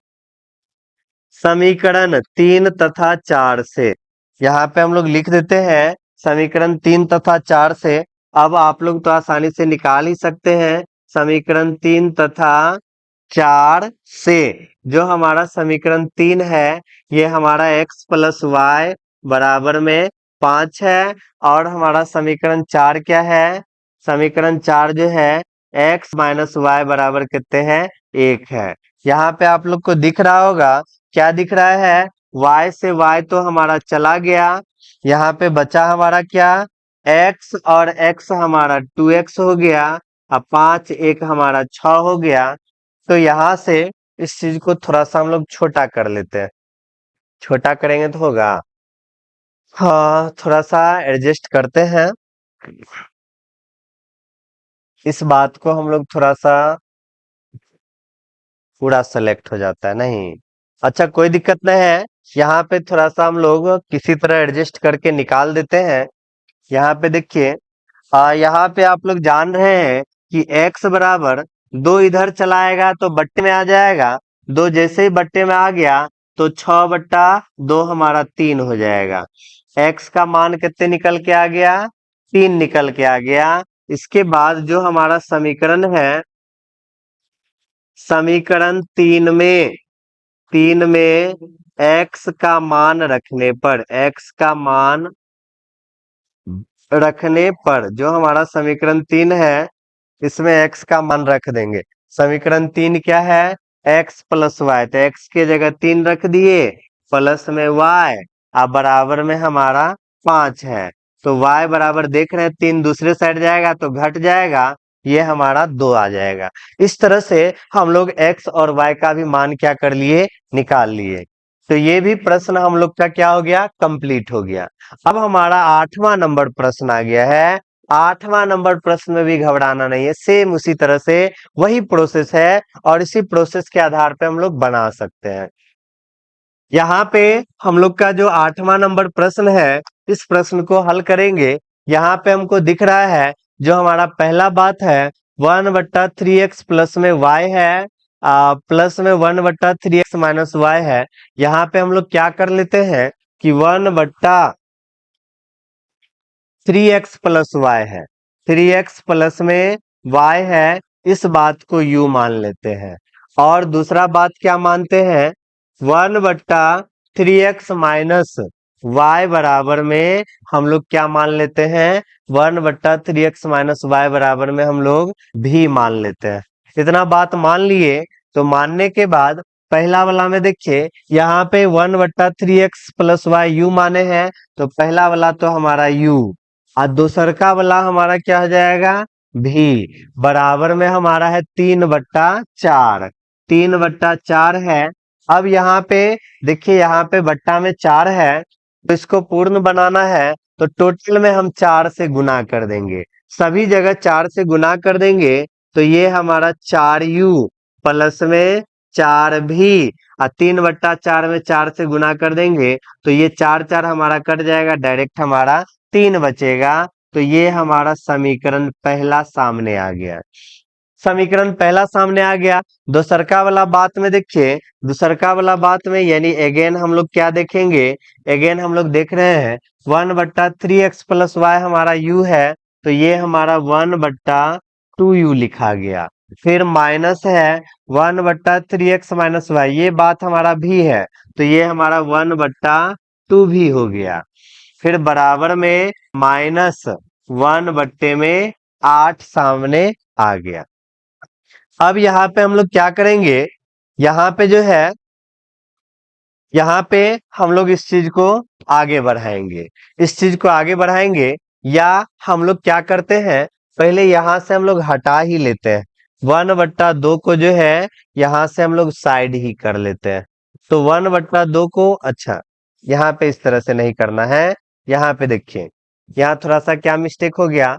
समीकरण 3 तथा 4 से, यहाँ पे हम लोग लिख देते हैं समीकरण 3 तथा 4 से। अब आप लोग तो आसानी से निकाल ही सकते हैं, समीकरण 3 तथा 4 से जो हमारा समीकरण 3 है, ये हमारा x प्लस वाई बराबर में 5 है, और हमारा समीकरण 4 क्या है, समीकरण 4 जो है x माइनस वाई बराबर कितने हैं, 1 है। यहाँ पे आप लोग को दिख रहा होगा, क्या दिख रहा है, y से y तो हमारा चला गया, यहाँ पे बचा हमारा क्या, x और x हमारा 2x हो गया, अब 5 1 हमारा 6 हो गया। तो यहाँ से इस चीज को थोड़ा सा हम लोग छोटा कर लेते हैं, छोटा करेंगे तो होगा, हाँ थोड़ा सा एडजस्ट करते हैं। इस बात को हम लोग थोड़ा सा पूरा सेलेक्ट हो जाता है नहीं, अच्छा कोई दिक्कत नहीं है। यहाँ पे थोड़ा सा हम लोग किसी तरह एडजस्ट करके निकाल देते हैं। यहाँ पे देखिए, यहाँ पे आप लोग जान रहे हैं कि x बराबर 2 इधर चलाएगा तो बट्टे में आ जाएगा, 2 जैसे ही बट्टे में आ गया तो 6/2 हमारा 3 हो जाएगा। x का मान कितने निकल के आ गया, 3 निकल के आ गया। इसके बाद जो हमारा समीकरण है, समीकरण 3 में x का मान रखने पर, x का मान रखने पर जो हमारा समीकरण 3 है, इसमें x का मान रख देंगे। समीकरण 3 क्या है, x प्लस वाई, तो x के जगह 3 रख दिए, प्लस में y, अब बराबर में हमारा 5 है। तो y बराबर देख रहे हैं 3 दूसरे साइड जाएगा तो घट जाएगा, ये हमारा 2 आ जाएगा। इस तरह से हम लोग x और y का भी मान क्या कर लिए, निकाल लिए। तो ये भी प्रश्न हम लोग का क्या हो गया, कंप्लीट हो गया। अब हमारा 8वां नंबर प्रश्न आ गया है। 8वां नंबर प्रश्न में भी घबराना नहीं है, सेम उसी तरह से वही प्रोसेस है, और इसी प्रोसेस के आधार पे हम लोग बना सकते हैं। यहाँ पे हम लोग का जो 8वां नंबर प्रश्न है, इस प्रश्न को हल करेंगे। यहाँ पे हमको दिख रहा है, जो हमारा पहला बात है 1/3x प्लस में y है, प्लस में 1/3x माइनस y है। यहाँ पे हम लोग क्या कर लेते हैं कि 1/3x प्लस y है, 3x प्लस में y है, इस बात को u मान लेते हैं। और दूसरा बात क्या मानते हैं, 1/3x माइनस y बराबर में हम लोग क्या मान लेते हैं, 1/3x माइनस y बराबर में हम लोग भी मान लेते हैं। इतना बात मान लिए, तो मानने के बाद पहला वाला में देखिए, यहाँ पे 1/3x प्लस वाई u माने हैं, तो पहला वाला तो हमारा u, और दूसरका वाला हमारा क्या हो जाएगा, भी बराबर में हमारा है 3/4। 3/4 है। अब यहाँ पे देखिए, यहाँ पे बट्टा में 4 है, तो इसको पूर्ण बनाना है तो टोटल में हम 4 से गुना कर देंगे। सभी जगह 4 से गुना कर देंगे तो ये हमारा 4u प्लस में 4v, और 3/4 में 4 से गुना कर देंगे तो ये 4 हमारा कट जाएगा, डायरेक्ट हमारा 3 बचेगा। तो ये हमारा समीकरण पहला सामने आ गया। समीकरण पहला सामने आ गया। दूसरका वाला बात में देखिए, दूसरका वाला बात में यानी अगेन हम लोग क्या देखेंगे, अगेन हम लोग देख रहे हैं 1/3x प्लस वाई हमारा u है, तो ये हमारा 1/2u लिखा गया। फिर माइनस है 1/3x माइनस वाई, ये बात हमारा भी है, तो ये हमारा 1/2 भी हो गया। फिर बराबर में -1/8 सामने आ गया। अब यहाँ पे हम लोग क्या करेंगे, यहाँ पे जो है, यहाँ पे हम लोग इस चीज को आगे बढ़ाएंगे, इस चीज को आगे बढ़ाएंगे, या हम लोग क्या करते हैं, पहले यहाँ से हम लोग हटा ही लेते हैं। 1/2 को जो है यहाँ से हम लोग साइड ही कर लेते हैं। तो 1/2 को, अच्छा यहाँ पे इस तरह से नहीं करना है, यहाँ पे देखिए, यहाँ थोड़ा सा क्या मिस्टेक हो गया,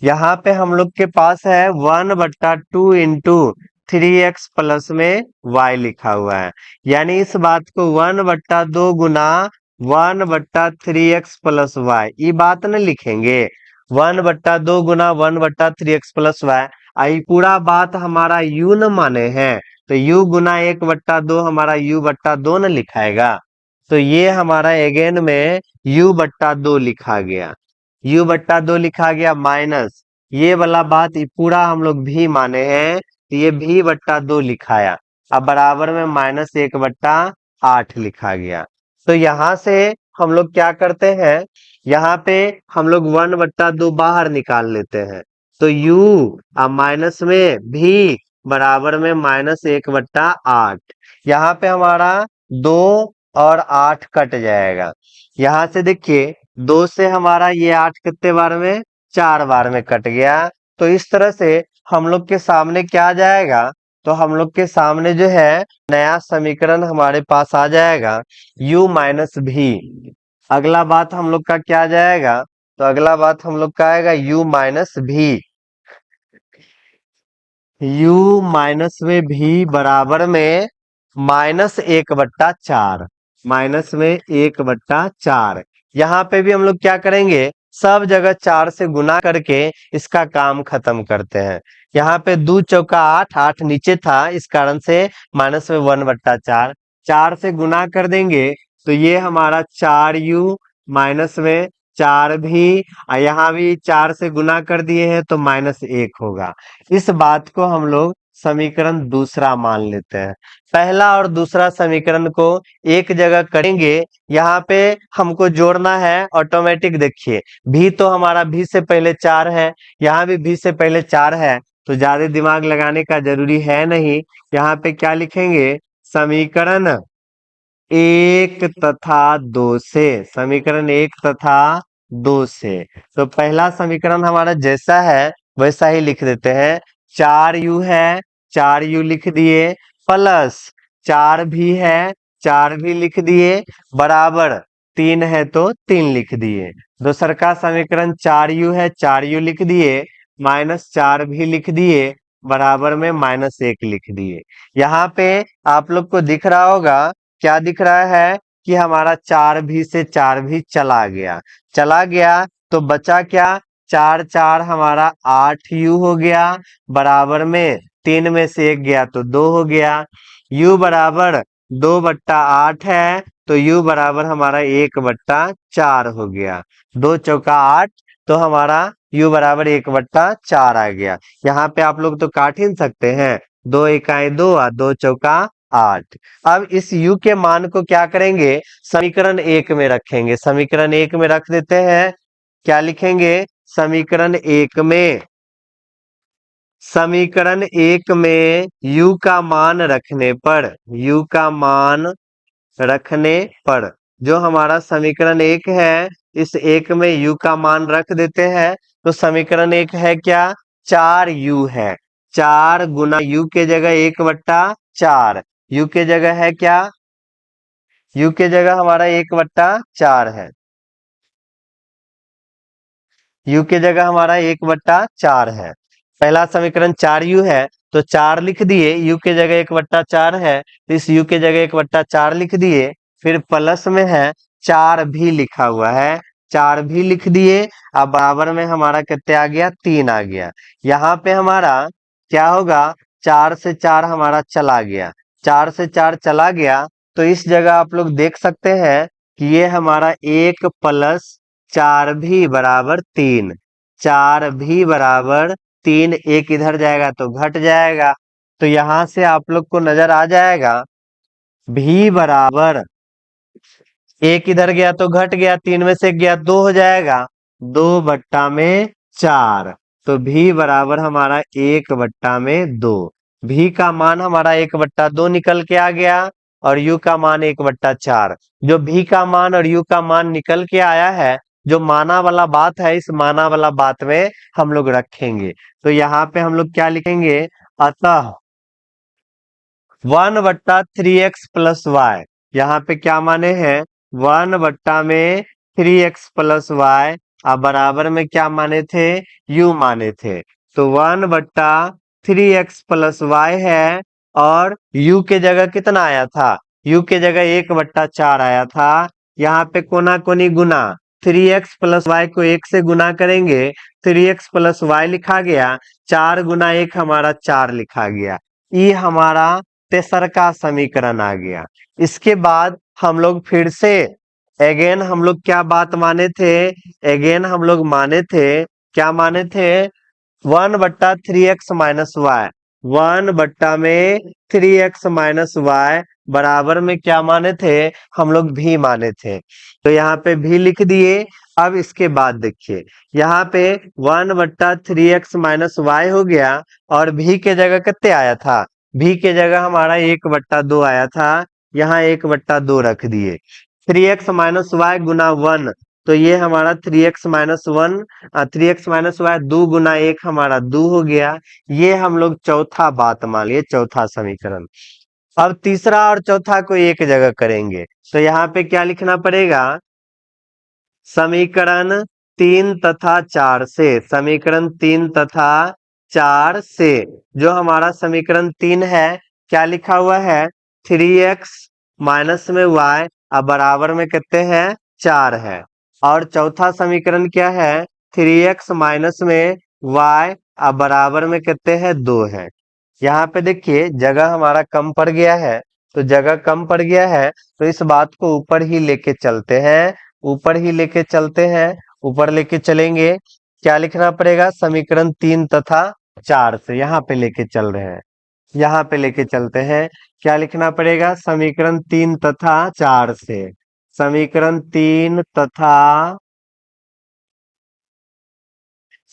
यहाँ पे हम लोग के पास है 1/2 इंटू 3x प्लस में y लिखा हुआ है, यानी इस बात को 1/2 गुना 1/3x प्लस वाई, ये बात न लिखेंगे, 1/2 गुना 1/3x प्लस वाई, आई पूरा बात हमारा u न माने हैं, तो u गुना 1/2 हमारा u/2 न लिखाएगा, तो ये हमारा अगेन में u/2 लिखा गया, u/2 लिखा गया, माइनस ये वाला बात ये पूरा हम लोग भी माने हैं, तो ये v/2 लिखाया, अब बराबर में -1/8 लिखा गया। तो यहाँ से हम लोग क्या करते हैं, यहाँ पे हम लोग 1/2 बाहर निकाल लेते हैं, तो u और माइनस में भी बराबर में -1/8। यहाँ पे हमारा 2 और 8 कट जाएगा। यहाँ से देखिए 2 से हमारा ये 8 कितने बार में, 4 बार में कट गया। तो इस तरह से हम लोग के सामने क्या आ जाएगा, तो हम लोग के सामने जो है नया समीकरण हमारे पास आ जाएगा u माइनस भी। अगला बात हम लोग का क्या आ जाएगा, तो अगला बात हम लोग का आएगा u माइनस भी, u माइनस में भी बराबर में -1/4, माइनस में 1/4। यहाँ पे भी हम लोग क्या करेंगे, सब जगह 4 से गुना करके इसका काम खत्म करते हैं। यहाँ पे 2 चौका 8, 8 नीचे था, इस कारण से माइनस में 1/4, 4 से गुना कर देंगे तो ये हमारा 4u माइनस में 4 भी, और यहाँ भी 4 से गुना कर दिए हैं तो -1 होगा। इस बात को हम लोग समीकरण दूसरा मान लेते हैं। पहला और दूसरा समीकरण को एक जगह करेंगे, यहाँ पे हमको जोड़ना है ऑटोमेटिक। देखिए भी तो हमारा भी से पहले 4 है, यहाँ भी भी से पहले 4 है, तो ज्यादा दिमाग लगाने का जरूरी है नहीं। यहाँ पे क्या लिखेंगे, समीकरण 1 तथा 2 से, समीकरण 1 तथा 2 से। तो पहला समीकरण हमारा जैसा है वैसा ही लिख देते हैं, 4u है, 4u लिख दिए, प्लस 4 भी है, 4 भी लिख दिए, बराबर 3 है तो 3 लिख दिए। दूसर का समीकरण 4u है, 4u लिख दिए, -4 भी लिख दिए, बराबर में -1 लिख दिए। यहाँ पे आप लोग को दिख रहा होगा, क्या दिख रहा है कि हमारा 4 भी से 4 भी चला गया, चला गया तो बचा क्या, 4 4 हमारा 8u हो गया, बराबर में 3 में से 1 गया तो 2 हो गया। u बराबर 2/8 है, तो u बराबर हमारा 1/4 हो गया। 2 चौका 8, तो हमारा u बराबर 1/4 आ गया। यहाँ पे आप लोग तो काट ही सकते हैं, 2 इकाई 2 और 2 चौका 8। अब इस u के मान को क्या करेंगे, समीकरण 1 में रखेंगे, समीकरण 1 में रख देते हैं। क्या लिखेंगे, समीकरण 1 में, समीकरण 1 में u का मान रखने पर, u का मान रखने पर जो हमारा समीकरण 1 है इस एक में u का मान रख देते हैं, तो समीकरण एक है क्या, 4u है। 4 गुना u के जगह 1/4, u के जगह है क्या, u के जगह हमारा 1/4 है। u के जगह हमारा 1/4 है। पहला समीकरण 4u है, तो 4 लिख दिए, u के जगह 1/4 है, तो इस u के जगह 1/4 लिख दिए। फिर प्लस में है 4 भी लिखा हुआ है, 4 भी लिख दिए। अब बराबर में हमारा कितने आ गया, 3 आ गया। यहाँ पे हमारा क्या होगा, 4 से 4 हमारा चला गया, 4 से 4 चला गया, तो इस जगह आप लोग देख सकते हैं कि ये हमारा 1 प्लस 4 भी बराबर 3, 4 भी बराबर 3, एक इधर जाएगा तो घट जाएगा। तो यहां से आप लोग को नजर आ जाएगा भी बराबर, एक इधर गया तो घट गया, 3 में से गया 2 हो जाएगा, 2/4। तो भी बराबर हमारा 1/2। भी का मान हमारा 1/2 निकल के आ गया, और यू का मान 1/4। जो भी का मान और यू का मान निकल के आया है, जो माना वाला बात है, इस माना वाला बात में हम लोग रखेंगे। तो यहाँ पे हम लोग क्या लिखेंगे, अतः 1/3x प्लस वाई, यहाँ पे क्या माने हैं, 1/3x प्लस वाई, अब बराबर में क्या माने थे, u माने थे। तो 1/3x प्लस वाई है, और u के जगह कितना आया था, u के जगह 1/4 आया था। यहाँ पे कोना कोनी गुना, 3x प्लस वाई को 1 से गुना करेंगे, 3x प्लस वाई लिखा गया, 4 गुना 1 हमारा 4 लिखा गया। ये हमारा तेसर का समीकरण आ गया। इसके बाद हम लोग फिर से अगेन हम लोग क्या बात माने थे, अगेन हम लोग माने थे, क्या माने थे, 1/3x माइनस वाई, 1/3x-y बराबर में क्या माने थे, हम लोग भी माने थे। तो यहाँ पे भी लिख दिए। अब इसके बाद देखिए, यहाँ पे 1/3x-y हो गया, और भी के जगह कितने आया था, भी के जगह हमारा 1/2 आया था, यहाँ 1/2 रख दिए। 3x-y गुना 1, तो ये हमारा 3x-1, 3x-y 2 गुना 1 हमारा 2 हो गया। ये हम लोग चौथा बात मान लिए, चौथा समीकरण। अब तीसरा और चौथा को एक जगह करेंगे, तो यहाँ पे क्या लिखना पड़ेगा, समीकरण 3 तथा 4 से, समीकरण 3 तथा 4 से, जो हमारा समीकरण 3 है, क्या लिखा हुआ है, 3x माइनस में y, अब बराबर में कितने हैं, 4 है। और चौथा समीकरण क्या है, 3x माइनस में y, अब बराबर में कितने हैं, 2 है। यहाँ पे देखिए जगह हमारा कम पड़ गया है, तो जगह कम पड़ गया है, तो इस बात को ऊपर ही लेके चलते हैं, ऊपर ही लेके चलते हैं। ऊपर लेके चलेंगे, क्या लिखना पड़ेगा, समीकरण 3 तथा 4 से, यहाँ पे लेके चल रहे हैं, यहाँ पे लेके चलते हैं। क्या लिखना पड़ेगा, समीकरण 3 तथा 4 से, समीकरण 3 तथा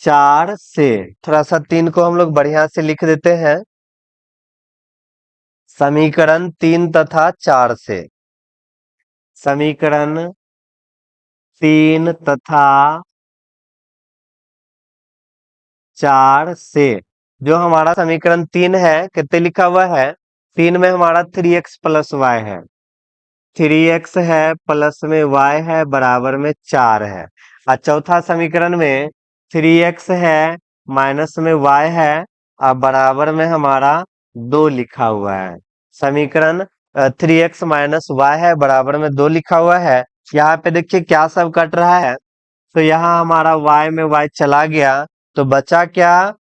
4 से, थोड़ा सा 3 को हम लोग बढ़िया से लिख देते हैं, समीकरण 3 तथा 4 से, समीकरण 3 तथा 4 से, जो हमारा समीकरण 3 है, कितने लिखा हुआ है, 3 में हमारा 3x प्लस वाई है, 3x है प्लस में y है, बराबर में 4 है। और चौथा समीकरण में 3x है माइनस में y है, और बराबर में हमारा 2 लिखा हुआ है। समीकरण 3x माइनस वाई है, बराबर में 2 लिखा हुआ है। यहाँ पे देखिए क्या सब कट रहा है, तो यहाँ हमारा y में y चला गया, तो बचा क्या,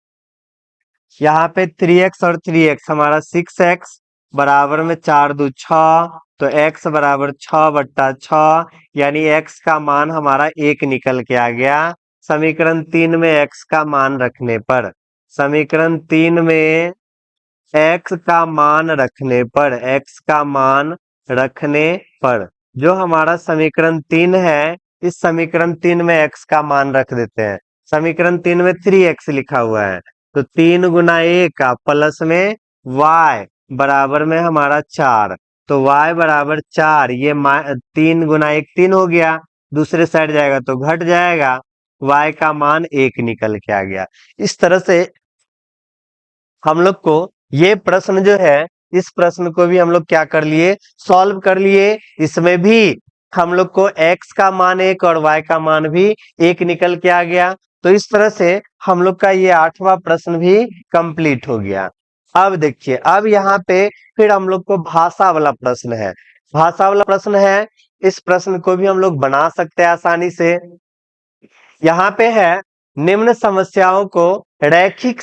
यहाँ पे 3x और 3x हमारा 6x, बराबर में 4 2 6, तो x बराबर 6/6, यानी x का मान हमारा 1 निकल के आ गया। समीकरण 3 में x का मान रखने पर, समीकरण 3 में x का मान रखने पर, x का मान रखने पर, जो हमारा समीकरण 3 है, इस समीकरण 3 में x का मान रख देते हैं। समीकरण 3 में 3x लिखा हुआ है, तो 3 गुना 1 का प्लस में y बराबर में हमारा 4, तो y बराबर 4, ये 3 गुना 1 3 हो गया, दूसरे साइड जाएगा तो घट जाएगा, y का मान 1 निकल के आ गया। इस तरह से हम लोग को ये प्रश्न जो है, इस प्रश्न को भी हम लोग क्या कर लिए, सॉल्व कर लिए। इसमें भी हम लोग को x का मान 1 और y का मान भी 1 निकल के आ गया। तो इस तरह से हम लोग का ये 8वां प्रश्न भी कंप्लीट हो गया। अब देखिए, अब यहाँ पे फिर हम लोग को भाषा वाला प्रश्न है। भाषा वाला प्रश्न है, इस प्रश्न को भी हम लोग बना सकते हैं आसानी से। यहाँ पे है, निम्न समस्याओं को रैखिक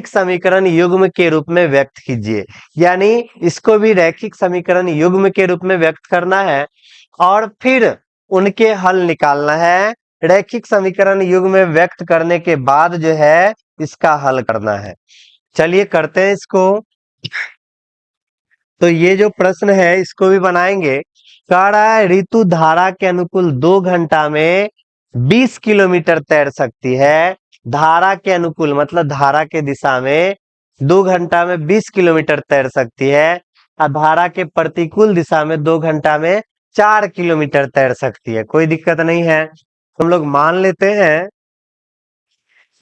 समीकरण युग्म के रूप में व्यक्त कीजिए। यानी इसको भी रैखिक समीकरण युग्म के रूप में व्यक्त करना है और फिर उनके हल निकालना है। रैखिक समीकरण युग्म में व्यक्त करने के बाद जो है इसका हल करना है। चलिए करते हैं इसको। तो ये जो प्रश्न है इसको भी बनाएंगे। कह रहा है ऋतु धारा के अनुकूल 2 घंटा में 20 किलोमीटर तैर सकती है। धारा के अनुकूल मतलब धारा के दिशा में 2 घंटा में 20 किलोमीटर तैर सकती है और धारा के प्रतिकूल दिशा में 2 घंटा में 4 किलोमीटर तैर सकती है। कोई दिक्कत नहीं है। हम लोग मान लेते हैं,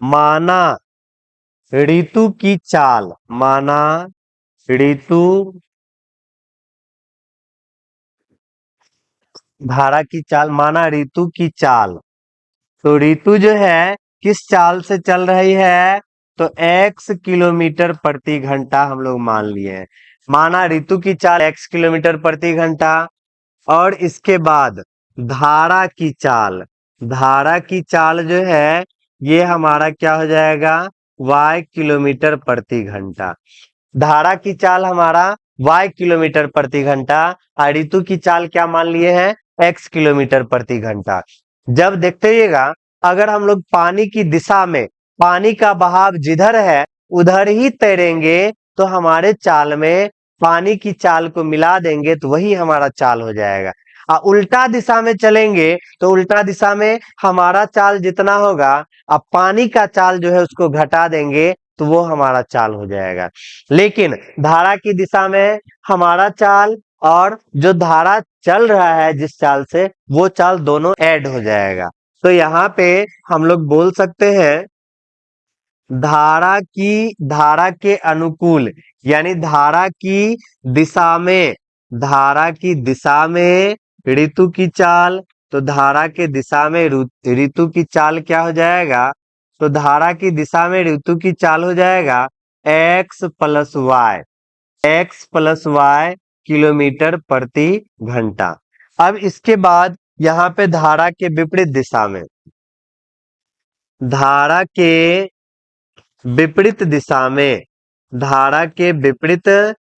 माना ऋतु की चाल, माना ऋतु धारा की चाल, माना ऋतु की चाल। तो ऋतु जो है किस चाल से चल रही है, तो x किलोमीटर प्रति घंटा हम लोग मान लिए हैं। माना ऋतु की चाल x किलोमीटर प्रति घंटा और इसके बाद धारा की चाल, धारा की चाल जो है ये हमारा क्या हो जाएगा, y किलोमीटर प्रति घंटा। धारा की चाल हमारा y किलोमीटर प्रति घंटा और ऋतु की चाल क्या मान लिए हैं, x किलोमीटर प्रति घंटा। जब देखते रहिएगा, अगर हम लोग पानी की दिशा में, पानी का बहाव जिधर है उधर ही तैरेंगे तो हमारे चाल में पानी की चाल को मिला देंगे तो वही हमारा चाल हो जाएगा। उल्टा दिशा में चलेंगे तो उल्टा दिशा में हमारा चाल जितना होगा, अब पानी का चाल जो है उसको घटा देंगे तो वो हमारा चाल हो जाएगा। लेकिन धारा की दिशा में हमारा चाल और जो धारा चल रहा है जिस चाल से, वो चाल दोनों ऐड हो जाएगा। तो यहाँ पे हम लोग बोल सकते हैं धारा के अनुकूल, यानी धारा की दिशा में, धारा की दिशा में ऋतु की चाल, तो धारा के दिशा में ऋतु की चाल क्या हो जाएगा, तो धारा की दिशा में ऋतु की चाल हो जाएगा x प्लस वाई किलोमीटर प्रति घंटा। अब इसके बाद यहाँ पे धारा के विपरीत दिशा में, धारा के विपरीत दिशा में, धारा के विपरीत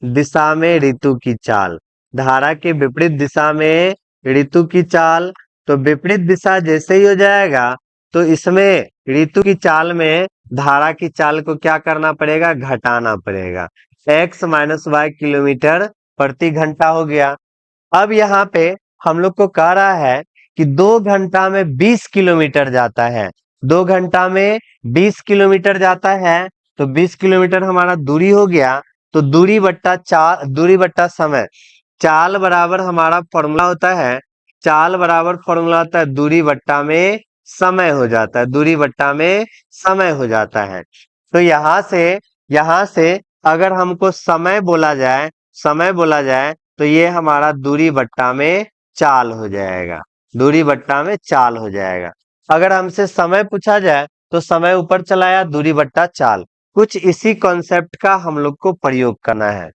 दिशा में ऋतु की चाल, धारा के विपरीत दिशा में ऋतु की चाल। तो विपरीत दिशा जैसे ही हो जाएगा तो इसमें ऋतु की चाल में धारा की चाल को क्या करना पड़ेगा, घटाना पड़ेगा। x माइनस वाई किलोमीटर प्रति घंटा हो गया। अब यहाँ पे हम लोग को कह रहा है कि 2 घंटा में 20 किलोमीटर जाता है, 2 घंटा में 20 किलोमीटर जाता है। तो 20 किलोमीटर हमारा दूरी हो गया। तो दूरी बट्टा समय, चाल बराबर हमारा फॉर्मूला होता है, चाल बराबर फॉर्मूला होता है दूरी बट्टा में समय हो जाता है, दूरी बट्टा में समय हो जाता है। तो यहाँ से अगर हमको समय बोला जाए तो ये हमारा दूरी बट्टा में चाल हो जाएगा, दूरी बट्टा में चाल हो जाएगा। अगर हमसे समय पूछा जाए तो समय ऊपर चलाया, दूरी बट्टा चाल। कुछ इसी कॉन्सेप्ट का हम लोग को प्रयोग करना है।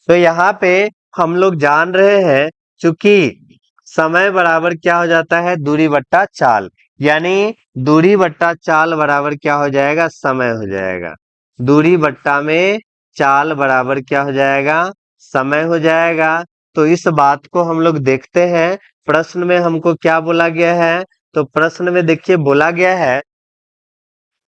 तो यहाँ पे हम लोग जान रहे हैं चूंकि समय बराबर क्या हो जाता है, दूरी बट्टा चाल, यानी दूरी बट्टा चाल बराबर क्या हो जाएगा, समय हो जाएगा। दूरी बट्टा में चाल बराबर क्या हो जाएगा, समय हो जाएगा। तो इस बात को हम लोग देखते हैं प्रश्न में हमको क्या बोला गया है। तो प्रश्न में देखिए बोला गया है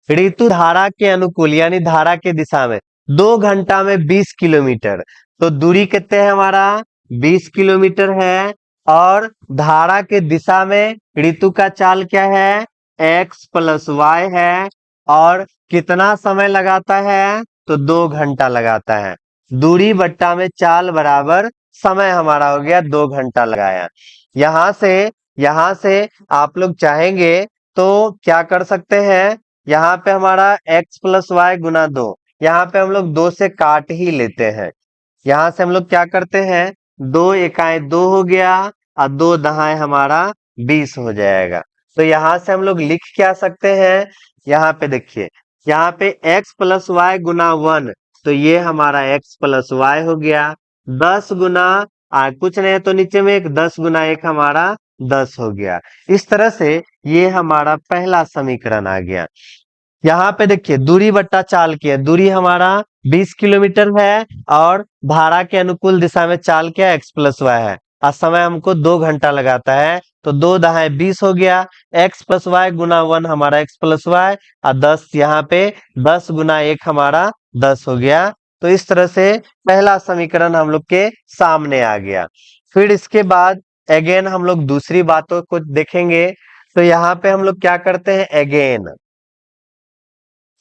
ऋतु धारा के अनुकूल यानी धारा के दिशा में 2 घंटा में 20 किलोमीटर। तो दूरी कितने है हमारा, 20 किलोमीटर है। और धारा के दिशा में ऋतु का चाल क्या है, x प्लस वाई है। और कितना समय लगाता है, तो 2 घंटा लगाता है। दूरी बट्टा में चाल बराबर समय हमारा हो गया 2 घंटा लगाया। यहाँ से यहाँ से आप लोग चाहेंगे तो क्या कर सकते हैं, यहाँ पे हमारा x प्लस वाई गुना 2, यहाँ पे हम लोग 2 से काट ही लेते हैं। यहाँ से हम लोग क्या करते हैं, 2 एकाएं 2 हो गया और 2 दहाएं हमारा 20 हो जाएगा। तो यहाँ से हम लोग लिख क्या सकते हैं, यहाँ पे देखिए, यहाँ पे x प्लस वाई गुना 1, तो ये हमारा x प्लस वाई हो गया। 10 गुना कुछ नहीं है तो नीचे में एक 10 गुना 1 हमारा 10 हो गया। इस तरह से ये हमारा पहला समीकरण आ गया। यहाँ पे देखिए दूरी बट्टा चाल की है, दूरी हमारा 20 किलोमीटर है और धारा के अनुकूल दिशा में चाल क्या x प्लस वाई है और समय हमको 2 घंटा लगाता है, तो 2 दहाई 20 हो गया। x प्लस वाई गुना 1 हमारा x प्लस वाई और 10 यहाँ पे 10 गुना 1 हमारा 10 हो गया। तो इस तरह से पहला समीकरण हम लोग के सामने आ गया। फिर इसके बाद अगेन हम लोग दूसरी बातों को देखेंगे। तो यहाँ पे हम लोग क्या करते हैं, अगेन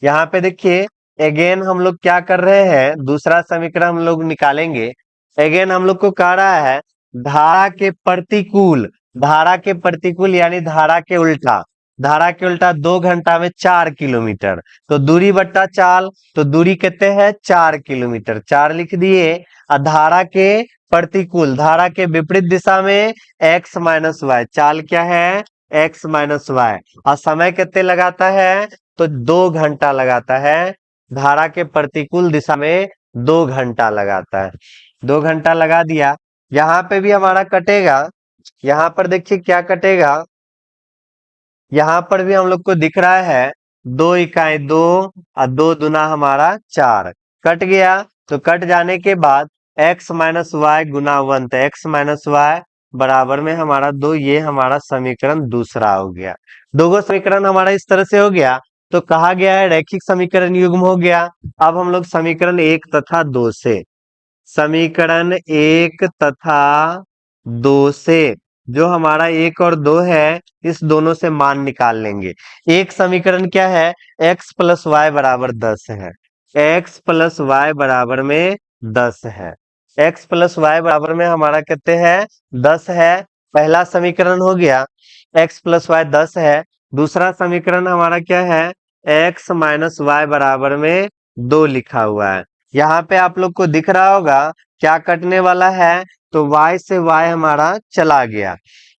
यहाँ पे देखिए अगेन हम लोग क्या कर रहे हैं, दूसरा समीकरण हम लोग निकालेंगे। अगेन हम लोग को कह रहा है धारा के प्रतिकूल, धारा के प्रतिकूल यानी धारा के उल्टा, धारा के उल्टा 2 घंटा में 4 किलोमीटर, तो दूरी बट्टा चाल, तो दूरी कितने है 4 किलोमीटर, 4 लिख दिए। और धारा के प्रतिकूल, धारा के विपरीत दिशा में x माइनस वाई, चाल क्या है x माइनस वाई, और समय कितने लगाता है तो 2 घंटा लगाता है। धारा के प्रतिकूल दिशा में 2 घंटा लगाता है, 2 घंटा लगा दिया। यहाँ पे भी हमारा कटेगा, यहाँ पर देखिए क्या कटेगा, यहाँ पर भी हम लोग को दिख रहा है 2 इकाई 2 और 2 दुना हमारा 4, कट गया। तो कट जाने के बाद x माइनस वाई गुना 1, तो x माइनस वाई बराबर में हमारा 2, ये हमारा समीकरण दूसरा हो गया। दो समीकरण हमारा इस तरह से हो गया, तो कहा गया है रैखिक समीकरण युग्म हो गया। अब हम लोग समीकरण 1 तथा 2 से, समीकरण 1 तथा 2 से जो हमारा 1 और 2 है, इस दोनों से मान निकाल लेंगे। एक समीकरण क्या है, x प्लस वाई बराबर 10 है, x प्लस वाई बराबर में 10 है, x प्लस वाई बराबर में हमारा कितने है 10 है। पहला समीकरण हो गया, x प्लस वाई 10 है। दूसरा समीकरण हमारा क्या है, x माइनस वाई बराबर में 2 लिखा हुआ है। यहाँ पे आप लोग को दिख रहा होगा क्या कटने वाला है, तो y से y हमारा चला गया,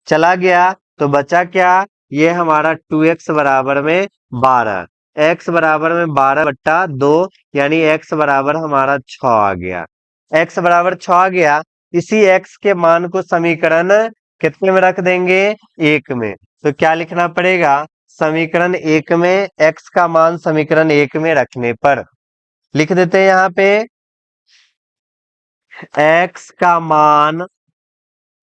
चला गया तो बचा क्या, ये हमारा 2x बराबर में 12, x बराबर में 12 बट्टा 2, यानी x बराबर हमारा 6 आ गया, x बराबर 6 आ गया। इसी x के मान को समीकरण कितने में रख देंगे, 1 में। तो क्या लिखना पड़ेगा, समीकरण 1 में x का मान समीकरण 1 में रखने पर लिख देते हैं यहाँ पे x का मान,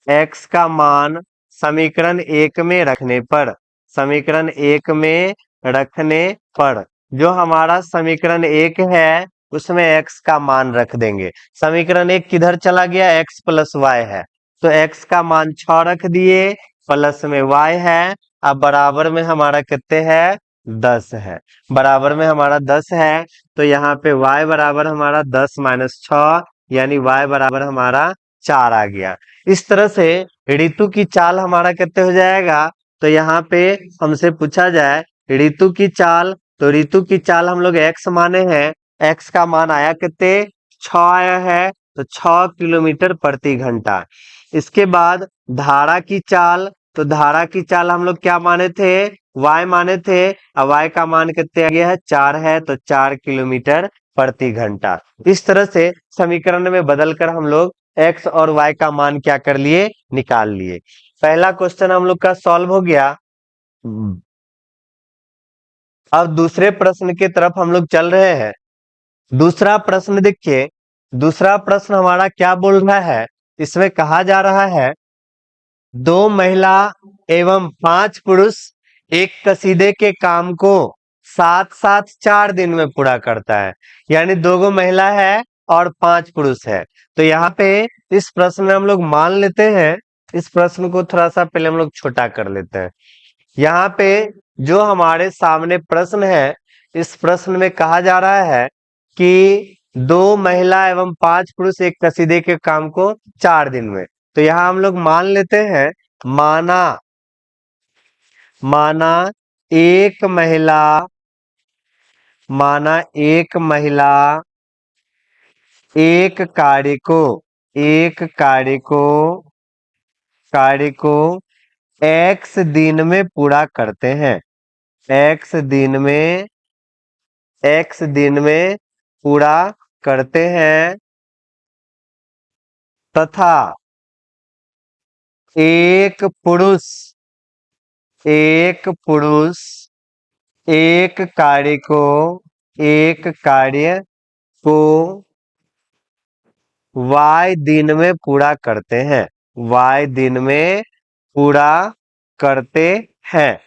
x का मान समीकरण 1 में रखने पर, समीकरण 1 में रखने पर जो हमारा समीकरण 1 है उसमें x का मान रख देंगे। समीकरण 1 किधर चला गया, x प्लस वाई है, तो x का मान 6 रख दिए, प्लस में y है, अब बराबर में हमारा कितने है 10 है, बराबर में हमारा 10 है। तो यहाँ पे y बराबर हमारा 10 माइनस 6, यानी y बराबर हमारा 4 आ गया। इस तरह से ऋतु की चाल हमारा कितने हो जाएगा, तो यहाँ पे हमसे पूछा जाए ऋतु की चाल, तो ऋतु की चाल हम लोग x माने हैं, x का मान आया कितने 6 आया है, तो 6 किलोमीटर प्रति घंटा। इसके बाद धारा की चाल, तो धारा की चाल हम लोग क्या माने थे, y माने थे, और y का मान कितने आ गया है 4 है, तो 4 किलोमीटर प्रति घंटा। इस तरह से समीकरण में बदलकर हम लोग x और y का मान क्या कर लिए, निकाल लिए। पहला क्वेश्चन हम लोग का सॉल्व हो गया। अब दूसरे प्रश्न की तरफ हम लोग चल रहे हैं। दूसरा प्रश्न देखिए, दूसरा प्रश्न हमारा क्या बोल रहा है, इसमें कहा जा रहा है 2 महिला एवं 5 पुरुष एक कसीदे के काम को साथ साथ 4 दिन में पूरा करता है, यानी 2 महिला है और 5 पुरुष है। तो यहाँ पे इस प्रश्न में हम लोग मान लेते हैं, इस प्रश्न को थोड़ा सा पहले हम लोग छोटा कर लेते हैं। यहाँ पे जो हमारे सामने प्रश्न है, इस प्रश्न में कहा जा रहा है कि 2 महिला एवं 5 पुरुष एक कसीदे के काम को 4 दिन में, तो यहाँ हम लोग मान लेते हैं, माना माना एक महिला, माना एक महिला एक कार्य को, एक कार्य को एक्स दिन में पूरा करते हैं, एक्स दिन में, एक्स दिन में पूरा करते हैं तथा एक पुरुष, एक पुरुष एक कार्य को, एक कार्य को वाई दिन में पूरा करते हैं, वाई दिन में पूरा करते हैं।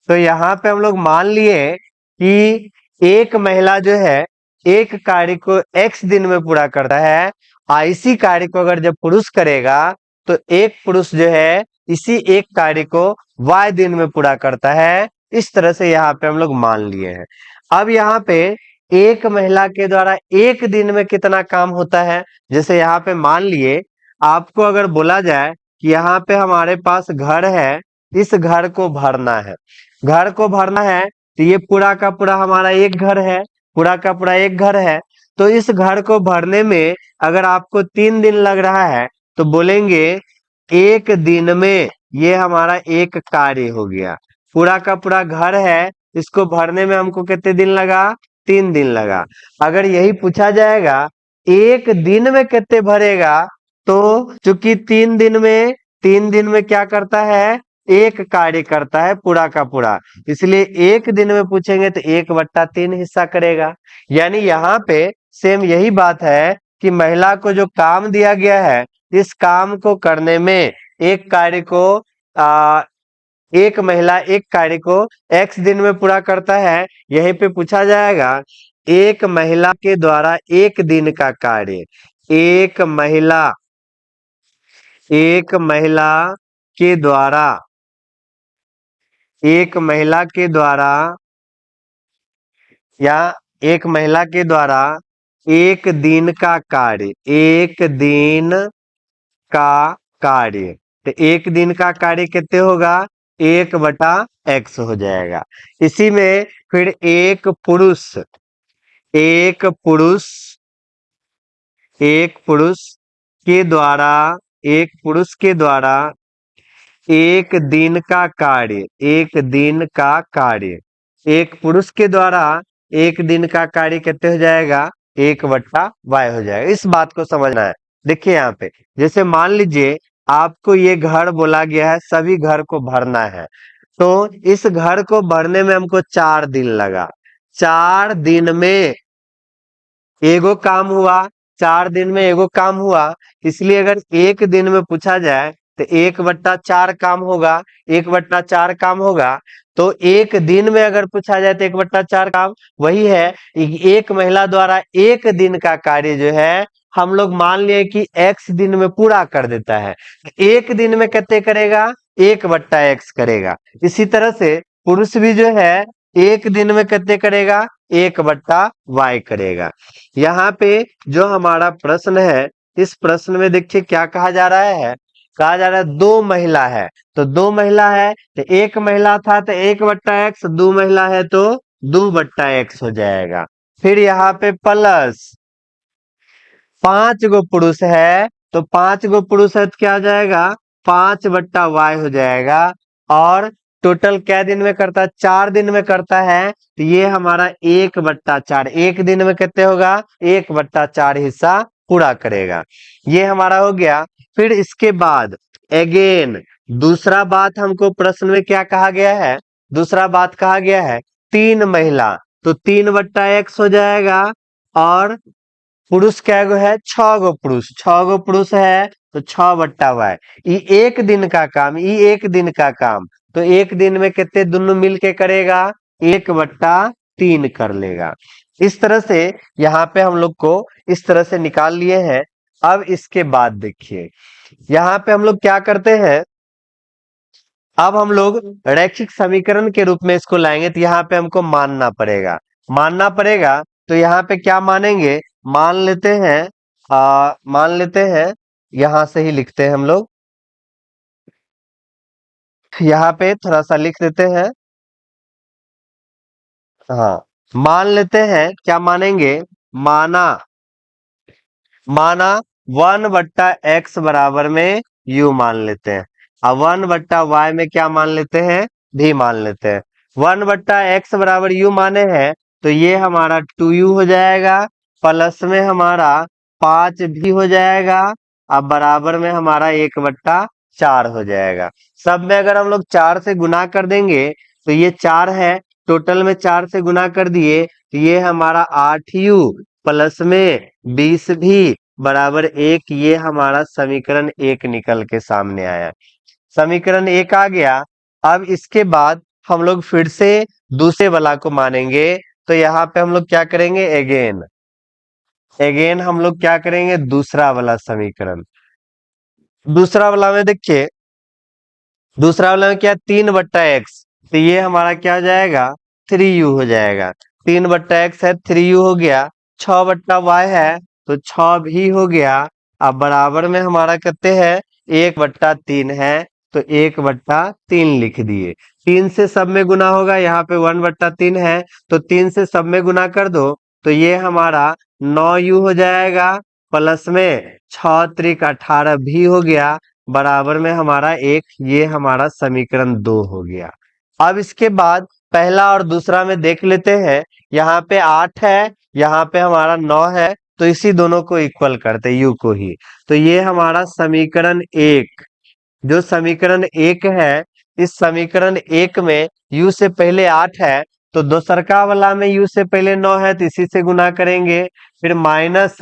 तो यहाँ पे हम लोग मान लिए कि एक महिला जो है एक कार्य को एक्स दिन में पूरा करता है, इसी कार्य को अगर जब पुरुष करेगा तो एक पुरुष जो है इसी एक कार्य को वाई दिन में पूरा करता है। इस तरह से यहाँ पे हम लोग मान लिए हैं। अब यहाँ पे एक महिला के द्वारा एक दिन में कितना काम होता है, जैसे यहाँ पे मान लिए आपको अगर बोला जाए कि यहाँ पे हमारे पास घर है, इस घर को भरना है, घर को भरना है तो ये पूरा का पूरा हमारा एक घर है, पूरा का पूरा एक घर है। तो इस घर को भरने में अगर आपको 3 दिन लग रहा है तो बोलेंगे एक दिन में ये हमारा एक कार्य हो गया। पूरा का पूरा घर है, इसको भरने में हमको कितने दिन लगा, 3 दिन लगा। अगर यही पूछा जाएगा एक दिन में कितने भरेगा, तो चूंकि 3 दिन में क्या करता है, एक कार्य करता है पूरा का पूरा, इसलिए एक दिन में पूछेंगे तो 1/3 हिस्सा करेगा। यानी यहाँ पे सेम यही बात है कि महिला को जो काम दिया गया है इस काम को करने में एक कार्य को एक महिला एक कार्य को एक्स दिन में पूरा करता है। यहीं पे पूछा जाएगा एक महिला के द्वारा एक दिन का कार्य, एक महिला, एक महिला के द्वारा, एक महिला के द्वारा या एक महिला के द्वारा एक दिन का कार्य, एक दिन का कार्य, तो एक दिन का कार्य कितने होगा, 1/x हो जाएगा। इसी में फिर एक पुरुष, एक पुरुष, एक पुरुष के द्वारा, एक पुरुष के द्वारा एक दिन का कार्य, एक दिन का कार्य, एक पुरुष के द्वारा एक दिन का कार्य कितने हो जाएगा, 1/y हो जाएगा। इस बात को समझना है। देखिए यहाँ पे जैसे मान लीजिए आपको ये घर बोला गया है, सभी घर को भरना है, तो इस घर को भरने में हमको 4 दिन लगा, 4 दिन में एगो काम हुआ, 4 दिन में एगो काम हुआ, इसलिए अगर एक दिन में पूछा जाए तो 1/4 काम होगा, 1/4 काम होगा। तो एक दिन में अगर पूछा जाए तो 1/4 काम वही है, एक महिला द्वारा एक दिन का कार्य जो है हम लोग मान लिए कि x दिन में पूरा कर देता है, एक दिन में कितने करेगा, 1/x करेगा। इसी तरह से पुरुष भी जो है एक दिन में कितने करेगा, 1/y करेगा। यहाँ पे जो हमारा प्रश्न है, इस प्रश्न में देखिए क्या कहा जा रहा है, कहा जा रहा है 2 महिला है, तो 2 महिला है तो एक महिला था तो 1/x, 2 महिला है तो 2/x हो जाएगा। फिर यहाँ पे प्लस 5 गो पुरुष है, तो 5 गो पुरुष है तो क्या आ जाएगा, 5/y हो जाएगा। और टोटल क्या दिन में करता है, 4 दिन में करता है, तो ये हमारा 1/4, एक दिन में कितने होगा, 1/4 हिस्सा पूरा करेगा। ये हमारा हो गया। फिर इसके बाद अगेन दूसरा बात हमको प्रश्न में क्या कहा गया है, दूसरा बात कहा गया है 3 महिला, तो 3/x हो जाएगा। और पुरुष क्या गो है, 6 गो पुरुष, 6 गो पुरुष है तो 6/y। ये एक दिन का काम, ये एक दिन का काम, तो एक दिन में कितने दोनों मिलके करेगा, 1/3 कर लेगा। इस तरह से यहाँ पे हम लोग को इस तरह से निकाल लिए हैं। अब इसके बाद देखिए यहाँ पे हम लोग क्या करते हैं, अब हम लोग रैखिक समीकरण के रूप में इसको लाएंगे, तो यहाँ पे हमको मानना पड़ेगा, मानना पड़ेगा। तो यहाँ पे क्या मानेंगे, मान लेते हैं मान लेते हैं, यहां से ही लिखते हैं हम लोग। यहाँ पे थोड़ा सा लिख देते हैं। हाँ, मान लेते हैं, क्या मानेंगे, माना माना 1/x बराबर में u मान लेते हैं। अब 1/y में क्या मान लेते हैं, भी मान लेते हैं। 1/x बराबर u माने हैं, तो ये हमारा 2u हो जाएगा, प्लस में हमारा 5 भी हो जाएगा, अब बराबर में हमारा 1/4 हो जाएगा। सब में अगर हम लोग 4 से गुना कर देंगे तो ये 4 है, टोटल में 4 से गुना कर दिए तो ये हमारा 8u प्लस में 20 भी बराबर 1, ये हमारा समीकरण 1 निकल के सामने आया। समीकरण 1 आ गया। अब इसके बाद हम लोग फिर से दूसरे वाला को मानेंगे, तो यहाँ पे हम लोग क्या करेंगे, अगेन हम लोग क्या करेंगे, दूसरा वाला समीकरण। दूसरा वाला में देखिए, दूसरा वाला में क्या, 3/x, तो ये हमारा क्या हो जाएगा, 3u हो जाएगा। 3/x है, 3u हो गया। 6/y है तो 6 भी हो गया। अब बराबर में हमारा कितने हैं, 1/3 है, तो 1/3 लिख दिए। 3 से सब में गुना होगा, यहाँ पे 1/3 है, तो 3 से सब में गुना कर दो, तो ये हमारा 9u हो जाएगा, प्लस में 6 त्रिक 18 भी हो गया, बराबर में हमारा 1, ये हमारा समीकरण 2 हो गया। अब इसके बाद पहला और दूसरा में देख लेते हैं। यहाँ पे 8 है, यहाँ पे हमारा 9 है, तो इसी दोनों को इक्वल करते हैं, यू को ही। तो ये हमारा समीकरण 1, जो समीकरण 1 है, इस समीकरण 1 में u से पहले 8 है, तो दोसरका वाला में u से पहले 9 है, तो इसी से गुना करेंगे। फिर माइनस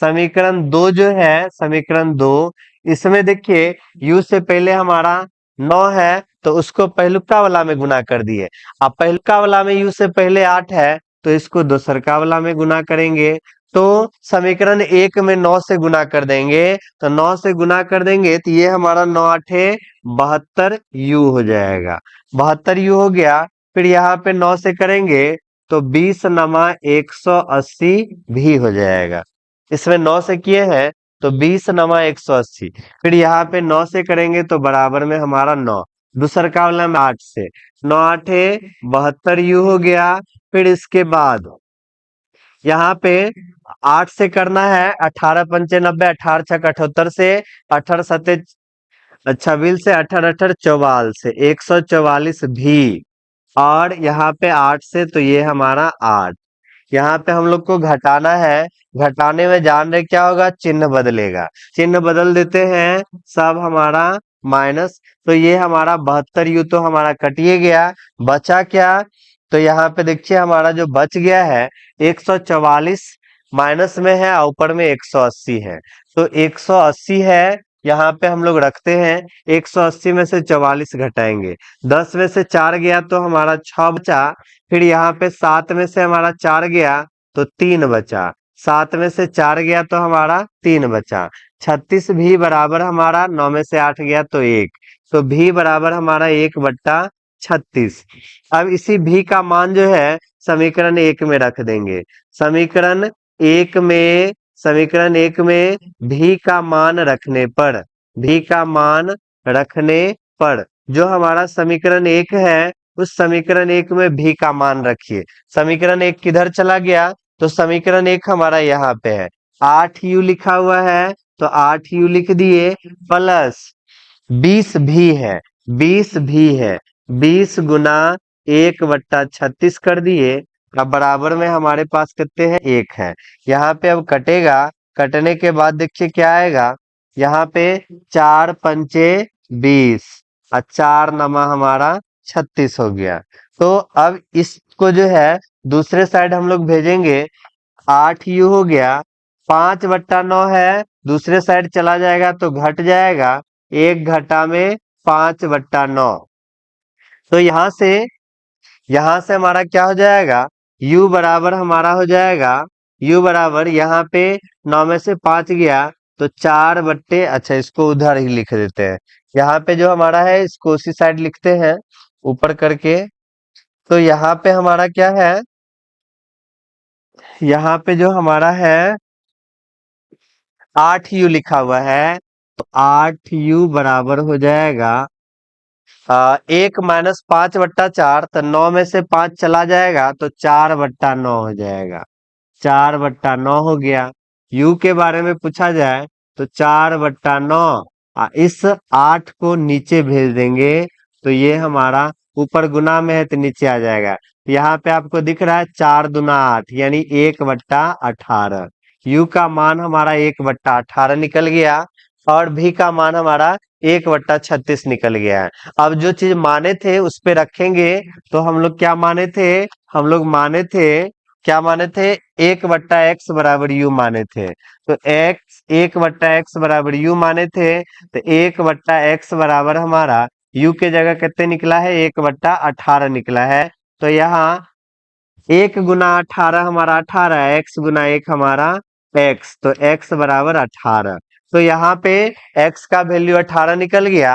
समीकरण 2 जो है, समीकरण 2, इसमें देखिए u से पहले हमारा 9 है, तो उसको पहलुका वाला में गुना कर दिए। अब पहलुका वाला में u से पहले 8 है, तो इसको दोसरका वाला में गुना करेंगे। तो समीकरण 1 में 9 से गुना कर देंगे, तो 9 से गुना कर देंगे तो ये हमारा 9 8 72 u हो जाएगा। 72 u हो गया। फिर यहाँ पे 9 से करेंगे तो 20 नमा 180 भी हो जाएगा। इसमें 9 से किए हैं तो 20 नमा 180। फिर यहाँ पे 9 से करेंगे तो बराबर में हमारा 9, दूसर का वाला में 8 से, 9 8 72 u हो गया। फिर इसके बाद यहाँ पे 8 से करना है, 18 पंचे 90, 18 छक 78 से, 18 सत्ते 26 से, 18 18 44 से, 144 भी। और यहाँ पे 8 से, तो ये हमारा 8। यहाँ पे हम लोग को घटाना है, घटाने में जान रहे क्या होगा, चिन्ह बदलेगा, चिन्ह बदल देते हैं, सब हमारा माइनस। तो ये हमारा 72 यू तो हमारा कटिए गया, बचा क्या, तो यहाँ पे देखिए हमारा जो बच गया है 144 माइनस में है और ऊपर में 180 है, तो 180 है, यहाँ पे हम लोग रखते हैं। 180 में से 44 घटाएंगे, 10 में से 4 गया तो हमारा 6 बचा। फिर यहाँ पे 7 में से हमारा 4 गया तो 3 बचा, 7 में से 4 गया तो हमारा 3 बचा। 36 भी बराबर हमारा 9 में से 8 गया तो 1, तो भी बराबर हमारा 1/36। अब इसी भी का मान जो है समीकरण 1 में रख देंगे। समीकरण 1 में समीकरण 1 में भी का मान रखने पर, भी का मान रखने पर जो हमारा समीकरण 1 है, उस समीकरण 1 में भी का मान रखिए। समीकरण 1 किधर चला गया, तो समीकरण 1 हमारा यहाँ पे है, 8u लिखा हुआ है, तो 8u लिख दिए, प्लस 20 भी है, 20 भी है, 20 गुना 1/36 कर दिए। अब बराबर में हमारे पास कितने हैं, 1 है। यहाँ पे अब कटेगा, कटने के बाद देखिए क्या आएगा, यहाँ पे 4 पंचे 20 और 4 नमा हमारा 36 हो गया। तो अब इसको जो है दूसरे साइड हम लोग भेजेंगे, 8u हो गया, 5/9 है, दूसरे साइड चला जाएगा तो घट जाएगा, 1 घटा में 5/9। तो यहाँ से हमारा क्या हो जाएगा, u बराबर हमारा हो जाएगा, u बराबर यहाँ पे 9 में से 5 गया तो 4/, अच्छा इसको उधर ही लिख देते हैं, यहाँ पे जो हमारा है इसको उसी साइड लिखते हैं ऊपर करके। तो यहाँ पे हमारा क्या है, यहाँ पे जो हमारा है 8u लिखा हुआ है, तो 8u बराबर हो जाएगा 1 माइनस 5/4, तो 9 में से 5 चला जाएगा तो 4/9 हो जाएगा। 4/9 हो गया। u के बारे में पूछा जाए तो 4/9, इस 8 को नीचे भेज देंगे तो ये हमारा ऊपर गुना में है तो नीचे आ जाएगा। यहाँ पे आपको दिख रहा है 4 दूना 8 यानी 1/18। u का मान हमारा 1/18 निकल गया और v का मान हमारा 1/36 निकल गया है। अब जो चीज माने थे उस पे रखेंगे तो हम लोग क्या माने थे, हम लोग माने थे, क्या माने थे, 1/x बराबर u माने थे। तो x 1/x बराबर u माने थे तो 1/x बराबर हमारा u के जगह कितने निकला है, 1/18 निकला है। तो यहाँ 1 गुना 18 हमारा 18, x गुना 1 हमारा x, तो x बराबर 18। तो यहाँ पे x का वैल्यू 18 निकल गया।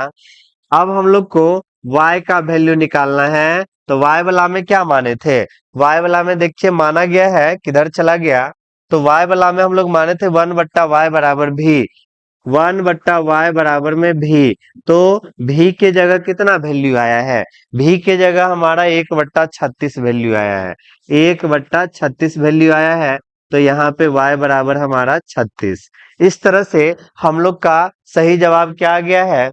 अब हम लोग को y का वैल्यू निकालना है। तो y वाला में क्या माने थे, y वाला में देखिए माना गया है किधर चला गया, तो y वाला में हम लोग माने थे 1/y बराबर भी, 1/y बराबर में भी। तो भी के जगह कितना वैल्यू आया है, भी के जगह हमारा 1/36 वैल्यू आया है, 1/36 वैल्यू आया है। तो यहाँ पे y बराबर हमारा 36। इस तरह से हम लोग का सही जवाब क्या आ गया है,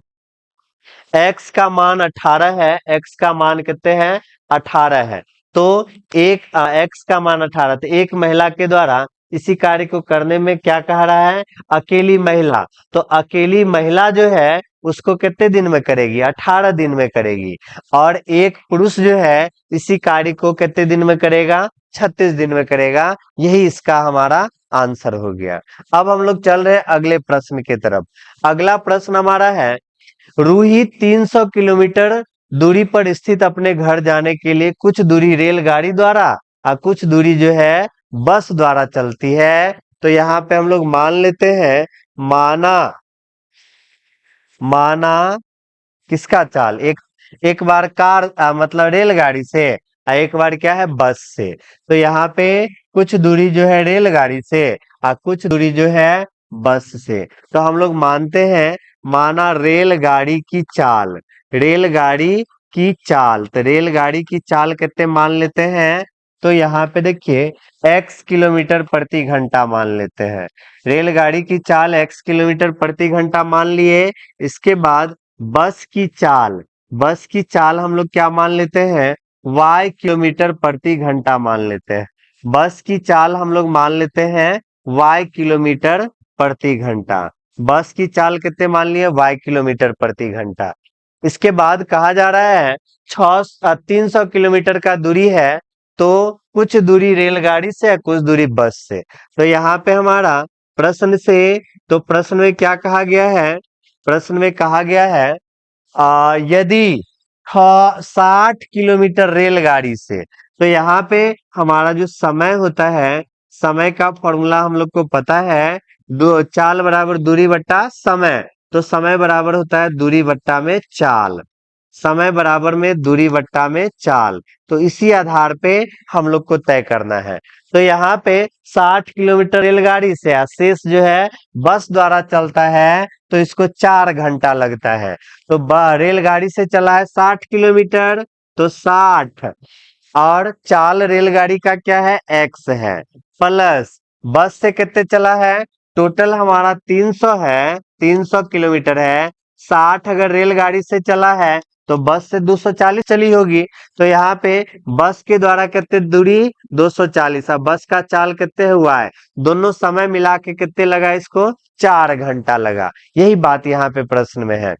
x का मान 18 है, x का मान कितने हैं, 18 है। तो एक x का मान 18, तो एक महिला के द्वारा इसी कार्य को करने में क्या कह रहा है, अकेली महिला। तो अकेली महिला जो है उसको कितने दिन में करेगी, 18 दिन में करेगी। और एक पुरुष जो है इसी कार्य को कितने दिन में करेगा, 36 दिन में करेगा। यही इसका हमारा आंसर हो गया। अब हम लोग चल रहे हैं अगले प्रश्न की तरफ। अगला प्रश्न हमारा है, रूही 300 किलोमीटर दूरी पर स्थित अपने घर जाने के लिए कुछ दूरी रेलगाड़ी द्वारा और कुछ दूरी जो है बस द्वारा चलती है। तो यहाँ पे हम लोग मान लेते हैं, माना माना किसका चाल, एक एक बार कार मतलब रेलगाड़ी से, एक बार क्या है बस से। तो यहाँ पे कुछ दूरी जो है रेलगाड़ी से और कुछ दूरी जो है बस से। तो हम लोग मानते हैं, माना रेलगाड़ी की चाल, रेलगाड़ी की चाल, तो रेलगाड़ी की चाल कितने मान लेते हैं, तो यहाँ पे देखिए x किलोमीटर प्रति घंटा मान लेते हैं। रेलगाड़ी की चाल x किलोमीटर प्रति घंटा मान लिए। इसके बाद बस की चाल, बस की चाल हम लोग क्या मान लेते हैं, y किलोमीटर प्रति घंटा मान लेते हैं। बस की चाल हम लोग मान लेते हैं y किलोमीटर प्रति घंटा। बस की चाल कितने मान लिए, y किलोमीटर प्रति घंटा। इसके बाद कहा जा रहा है 300 किलोमीटर का दूरी है, तो कुछ दूरी रेलगाड़ी से कुछ दूरी बस से। तो यहाँ पे हमारा प्रश्न से, तो प्रश्न में क्या कहा गया है, प्रश्न में कहा गया है यदि 60 किलोमीटर रेलगाड़ी से, तो यहाँ पे हमारा जो समय होता है, समय का फॉर्मूला हम लोग को पता है, चाल बराबर दूरी बट्टा समय। तो समय बराबर होता है दूरी बट्टा में चाल, समय बराबर में दूरी बट्टा में चाल। तो इसी आधार पे हम लोग को तय करना है। तो यहाँ पे 60 किलोमीटर रेलगाड़ी से, शेष जो है बस द्वारा चलता है, तो इसको 4 घंटा लगता है। तो रेलगाड़ी से चला है 60 किलोमीटर, तो 60 और चाल रेलगाड़ी का क्या है, x है, प्लस बस से कितने चला है, टोटल हमारा 300 है, 300 किलोमीटर है। 60 अगर रेलगाड़ी से चला है तो बस से 240 चली होगी। तो यहाँ पे बस के द्वारा कितने दूरी, 240। अब बस का चाल कितने हुआ है, दोनों समय मिला के कितने लगा, इसको 4 घंटा लगा। यही बात यहाँ पे प्रश्न में है।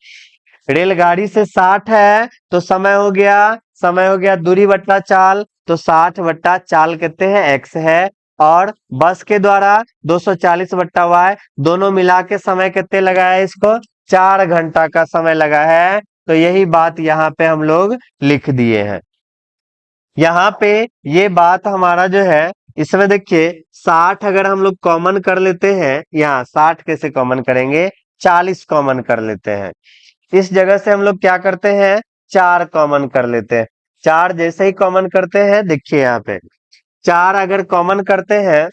रेलगाड़ी से 60 है तो समय हो गया, समय हो गया दूरी बट्टा चाल, तो 60 बट्टा चाल कितने हैं, x है। और बस के द्वारा 240 बट्टा y, दोनों मिला के समय कितने लगा है, इसको 4 घंटा का समय लगा है। तो यही बात यहाँ पे हम लोग लिख दिए हैं। यहाँ पे ये बात हमारा जो है, इसमें देखिए 60 अगर हम लोग कॉमन कर लेते हैं, यहाँ 60 कैसे कॉमन करेंगे, 40 कॉमन कर लेते हैं। इस जगह से हम लोग क्या करते हैं, 4 कॉमन कर लेते हैं। 4 जैसे ही कॉमन करते हैं, देखिए यहाँ पे 4 अगर कॉमन करते हैं,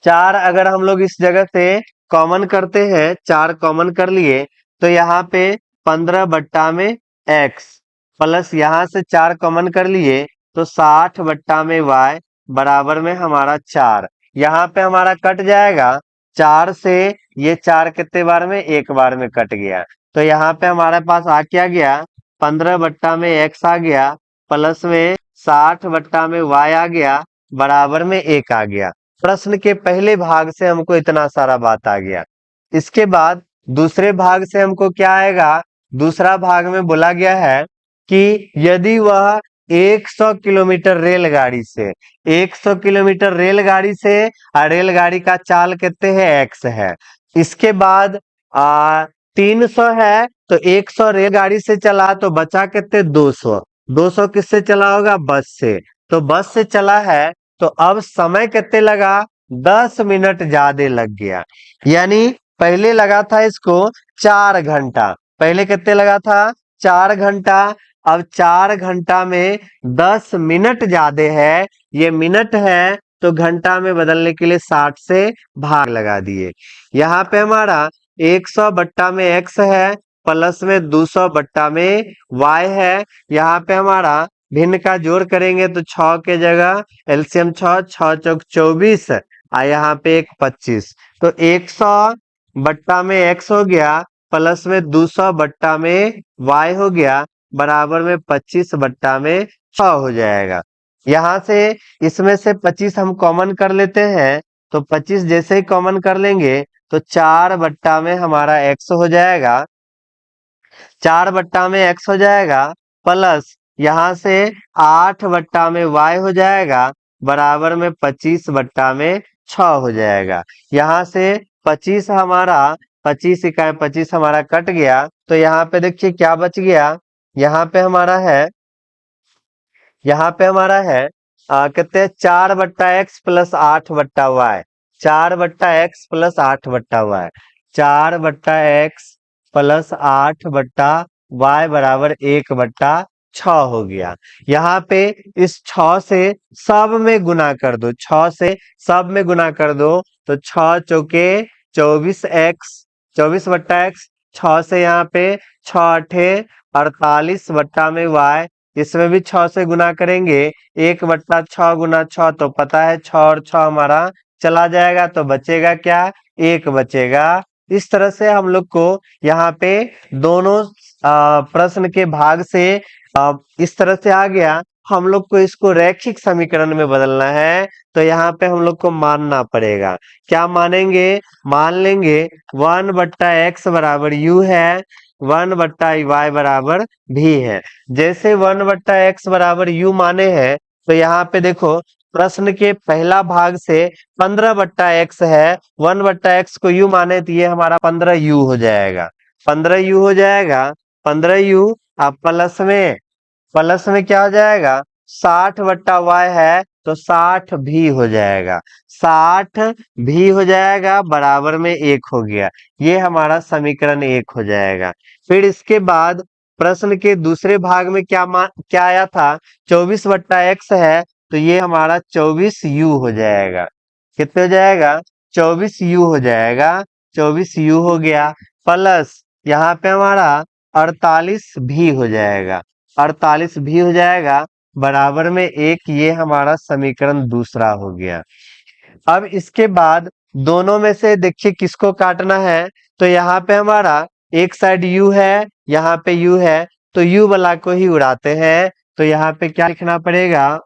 4 अगर हम लोग इस जगह से कॉमन करते हैं, 4 कॉमन कर लिए, तो यहाँ पे 15/x प्लस यहाँ से 4 कॉमन कर लिए तो 60/y बराबर में हमारा 4। यहाँ पे हमारा कट जाएगा 4 से, ये 4 कितने बार में, एक बार में कट गया। तो यहाँ पे हमारे पास आ क्या गया, 15/x आ गया प्लस में 60/y आ गया बराबर में 1 आ गया। प्रश्न के पहले भाग से हमको इतना सारा बात आ गया। इसके बाद दूसरे भाग से हमको क्या आएगा, दूसरा भाग में बोला गया है कि यदि वह 100 किलोमीटर रेलगाड़ी से 100 किलोमीटर रेलगाड़ी से रेलगाड़ी का चाल कितने है, x है। इसके बाद 300 है तो 100 रेलगाड़ी से चला तो बचा कितने, 200। 200 किससे चला होगा, बस से। तो बस से चला है तो अब समय कितने लगा, 10 मिनट ज्यादा लग गया। यानी पहले लगा था इसको 4 घंटा, पहले कितने लगा था, 4 घंटा। अब 4 घंटा में 10 मिनट ज्यादा है, ये मिनट है तो घंटा में बदलने के लिए 60 से भाग लगा दिए। यहाँ पे हमारा 100/x है प्लस में 200/y है। यहाँ पे हमारा भिन्न का जोड़ करेंगे तो 6 के जगह एलसीएम 6, 6 चौक 24 यहाँ पे 25। तो 100/x हो गया प्लस में 200/y हो गया बराबर में 25/6 हो जाएगा। यहाँ से इसमें से 25 हम कॉमन कर लेते हैं तो 25 जैसे ही कॉमन कर लेंगे तो 4 में हमारा x हो जाएगा, 4 में x हो जाएगा प्लस यहाँ से 8 में y हो जाएगा बराबर में 25/6 हो जाएगा। यहाँ से 25 हमारा 25 इकाई 25 हमारा कट गया तो यहाँ पे देखिए क्या बच गया, यहाँ पे हमारा है, यहाँ पे हमारा है कितने, 4/x plus 8/y, 4/x plus 8/y, 4/x plus 8/y बराबर 1/6 हो गया। यहाँ पे इस 6 से सब में गुना कर दो, 6 से सब में गुना कर दो तो 6 चौके 24x, 24/x, 6 से यहाँ पे 6 8 48/y, इसमें भी 6 से गुना करेंगे 1/6 गुना 6 तो पता है 6 और 6 हमारा चला जाएगा तो बचेगा क्या, 1 बचेगा। इस तरह से हम लोग को यहाँ पे दोनों प्रश्न के भाग से इस तरह से आ गया। हम लोग को इसको रैखिक समीकरण में बदलना है तो यहाँ पे हम लोग को मानना पड़ेगा, क्या मानेंगे, मान लेंगे 1/x बराबर u है, 1/y बराबर भी है। जैसे 1/x बराबर u माने हैं तो यहाँ पे देखो प्रश्न के पहला भाग से 15/x है, 1/x को u माने तो ये हमारा 15u हो जाएगा, 15u हो जाएगा। 15u अब प्लस में क्या हो जाएगा, 60/y है तो 60 भी हो जाएगा, 60 भी हो जाएगा बराबर में 1 हो गया। ये हमारा समीकरण 1 हो जाएगा। फिर इसके बाद प्रश्न के दूसरे भाग में क्या आया था, 24/x है तो ये हमारा 24u हो जाएगा। कितने हो जाएगा, 24u हो जाएगा, 24u हो गया प्लस यहाँ पे हमारा 48 भी हो जाएगा, 48 भी हो जाएगा बराबर में 1। ये हमारा समीकरण दूसरा हो गया। अब इसके बाद दोनों में से देखिए किसको काटना है, तो यहाँ पे हमारा एक साइड u है, यहाँ पे u है तो u वाला को ही उड़ाते हैं। तो यहाँ पे क्या लिखना पड़ेगा,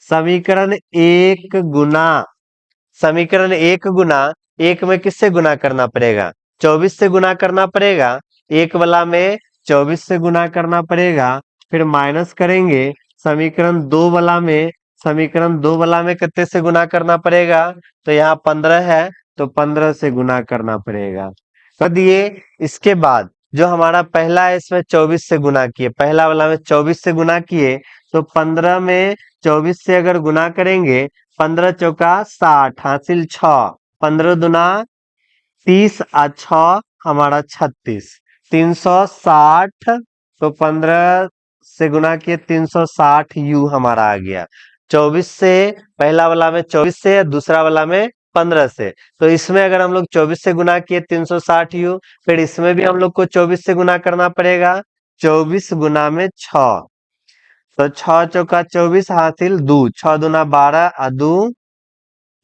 समीकरण 1 गुना, समीकरण 1 गुना 1 में किससे गुना करना पड़ेगा, 24 से गुना करना पड़ेगा, एक वाला में 24 से गुना करना पड़ेगा, फिर माइनस करेंगे समीकरण 2 वाला में, समीकरण 2 वाला में कितने से गुना करना पड़ेगा, तो यहाँ 15 है तो 15 से गुना करना पड़ेगा, कर दिए। इसके बाद जो हमारा पहला है इसमें 24 से गुना किए, पहला वाला में 24 से गुना किए तो 15 में 24 से अगर गुना करेंगे 15 चौका 60 हासिल 6, 15 दुना 30 और 6 हमारा 36, 360 तो 15 से गुना किए 360 u हमारा आ गया। 24 से पहला वाला में 24 से, दूसरा वाला में 15 से। तो इसमें अगर हम लोग 24 से गुना किए 360u, फिर इसमें भी हम लोग को 24 से गुना करना पड़ेगा। 24 गुना में 6, तो 6 चौका 24 हासिल 2, 6 दूना 12 और 2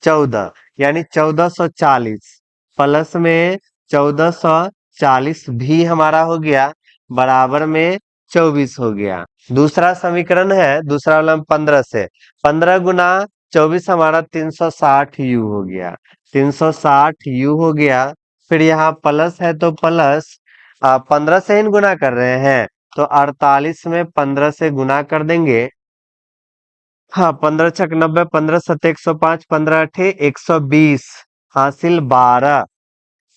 14, यानी 1440 प्लस में 1440 भी हमारा हो गया, बराबर में 24 हो गया। दूसरा समीकरण है, दूसरा वाला 15 से, 15 गुना 24 हमारा 360u हो गया, 360u हो गया। फिर यहाँ प्लस है तो प्लस 15 से ही गुना कर रहे हैं, तो 48 में 15 से गुना कर देंगे। हाँ, 15 छक 90, 15 सत 105, 15 अठे 120 हासिल 12,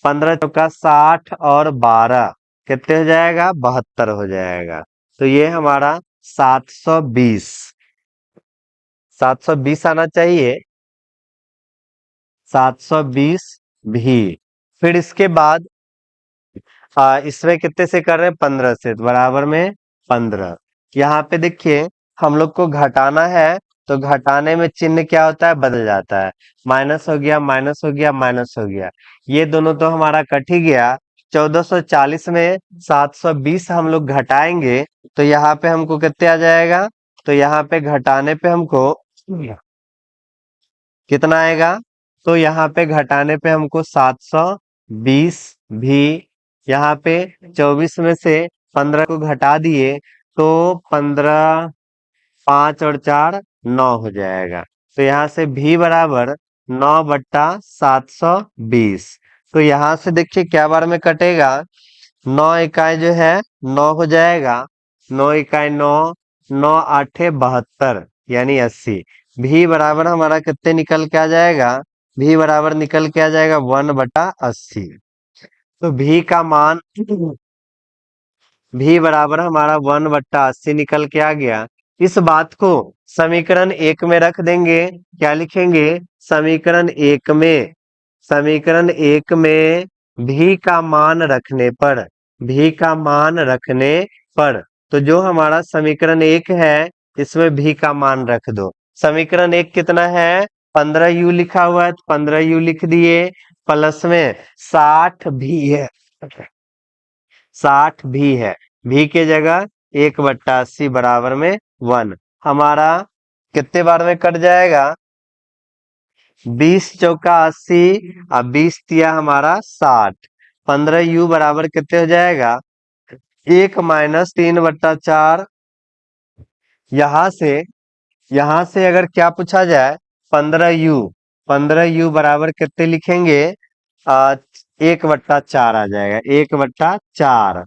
15 चौका 60 और 12 कितने हो जाएगा, 72 हो जाएगा। तो ये हमारा 720 720 आना चाहिए, 720 भी। फिर इसके बाद इसमें कितने से कर रहे हैं, 15 से, तो बराबर में 15। यहाँ पे देखिए हम लोग को घटाना है, तो घटाने में चिन्ह क्या होता है, बदल जाता है। माइनस हो गया, माइनस हो गया, माइनस हो गया, ये दोनों तो हमारा कट ही गया। 1440 में 720 हम लोग घटाएंगे, तो यहाँ पे हमको कितने आ जाएगा, तो यहाँ पे घटाने पे हमको कितना आएगा, तो यहाँ पे घटाने पे हमको 720 भी। यहाँ पे 24 में से 15 को घटा दिए, तो 15, 5 और 4 9 हो जाएगा। तो यहाँ से भी बराबर 9/720। तो यहाँ से देखिए क्या बार में कटेगा, 9 इकाई जो है 9 हो जाएगा, 9 इकाई 9, 9 आठे 72, यानी 80। भी बराबर हमारा कितने निकल के आ जाएगा, भी बराबर निकल के आ जाएगा 1/80। तो भी का मान भी बराबर हमारा 1/80 निकल के आ गया। इस बात को समीकरण 1 में रख देंगे, क्या लिखेंगे, समीकरण 1 में, समीकरण 1 में भी का मान रखने पर, भी का मान रखने पर, तो जो हमारा समीकरण 1 है इसमें भी का मान रख दो। समीकरण 1 कितना है, 15u लिखा हुआ है, तो 15u लिख दिए, प्लस में 60 भी है, 60 भी है, भी के जगह 1/80 बराबर में 1। हमारा कितने बार में कट जाएगा, 20 चौका 80 और 20 तिया हमारा 60। 15u बराबर कितने हो जाएगा, 1 माइनस 3/4। यहां से अगर क्या पूछा जाए, 15u बराबर कितने लिखेंगे, 1/4 आ जाएगा, 1/4।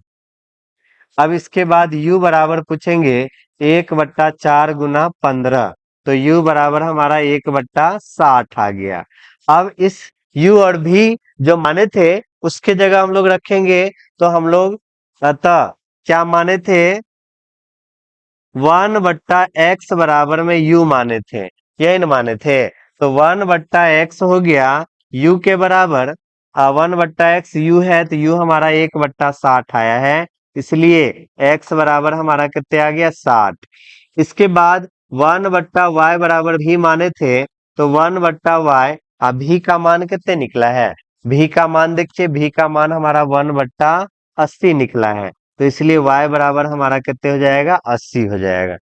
अब इसके बाद u बराबर पूछेंगे 1/4 गुना 15, तो u बराबर हमारा 1/60 आ गया। अब इस u और v जो माने थे उसके जगह हम लोग रखेंगे, तो हम लोग अतः क्या माने थे, 1/x बराबर में u माने थे, यही न माने थे, तो 1/x हो गया u के बराबर, 1/x u है, तो u हमारा 1/60 आया है, इसलिए x बराबर हमारा कितने आ गया, 60। इसके बाद 1/y बराबर भी माने थे, तो 1/y, भी का मान कितने निकला है, भी का मान देखिए, भी का मान हमारा 1/80 निकला है, तो इसलिए y बराबर हमारा कितने हो जाएगा, 80 हो जाएगा।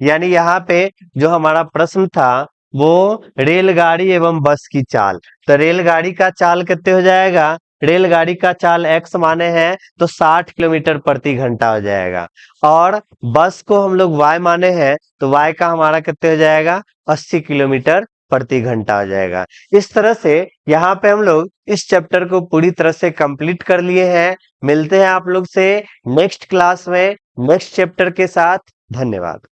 यानी यहाँ पे जो हमारा प्रश्न था वो रेलगाड़ी एवं बस की चाल, तो रेलगाड़ी का चाल कितने हो जाएगा, रेलगाड़ी का चाल x माने हैं तो 60 किलोमीटर प्रति घंटा हो जाएगा, और बस को हम लोग y माने हैं तो y का हमारा कितने हो जाएगा, 80 किलोमीटर प्रति घंटा हो जाएगा। इस तरह से यहाँ पे हम लोग इस चैप्टर को पूरी तरह से कंप्लीट कर लिए हैं। मिलते हैं आप लोग से नेक्स्ट क्लास में नेक्स्ट चैप्टर के साथ। धन्यवाद।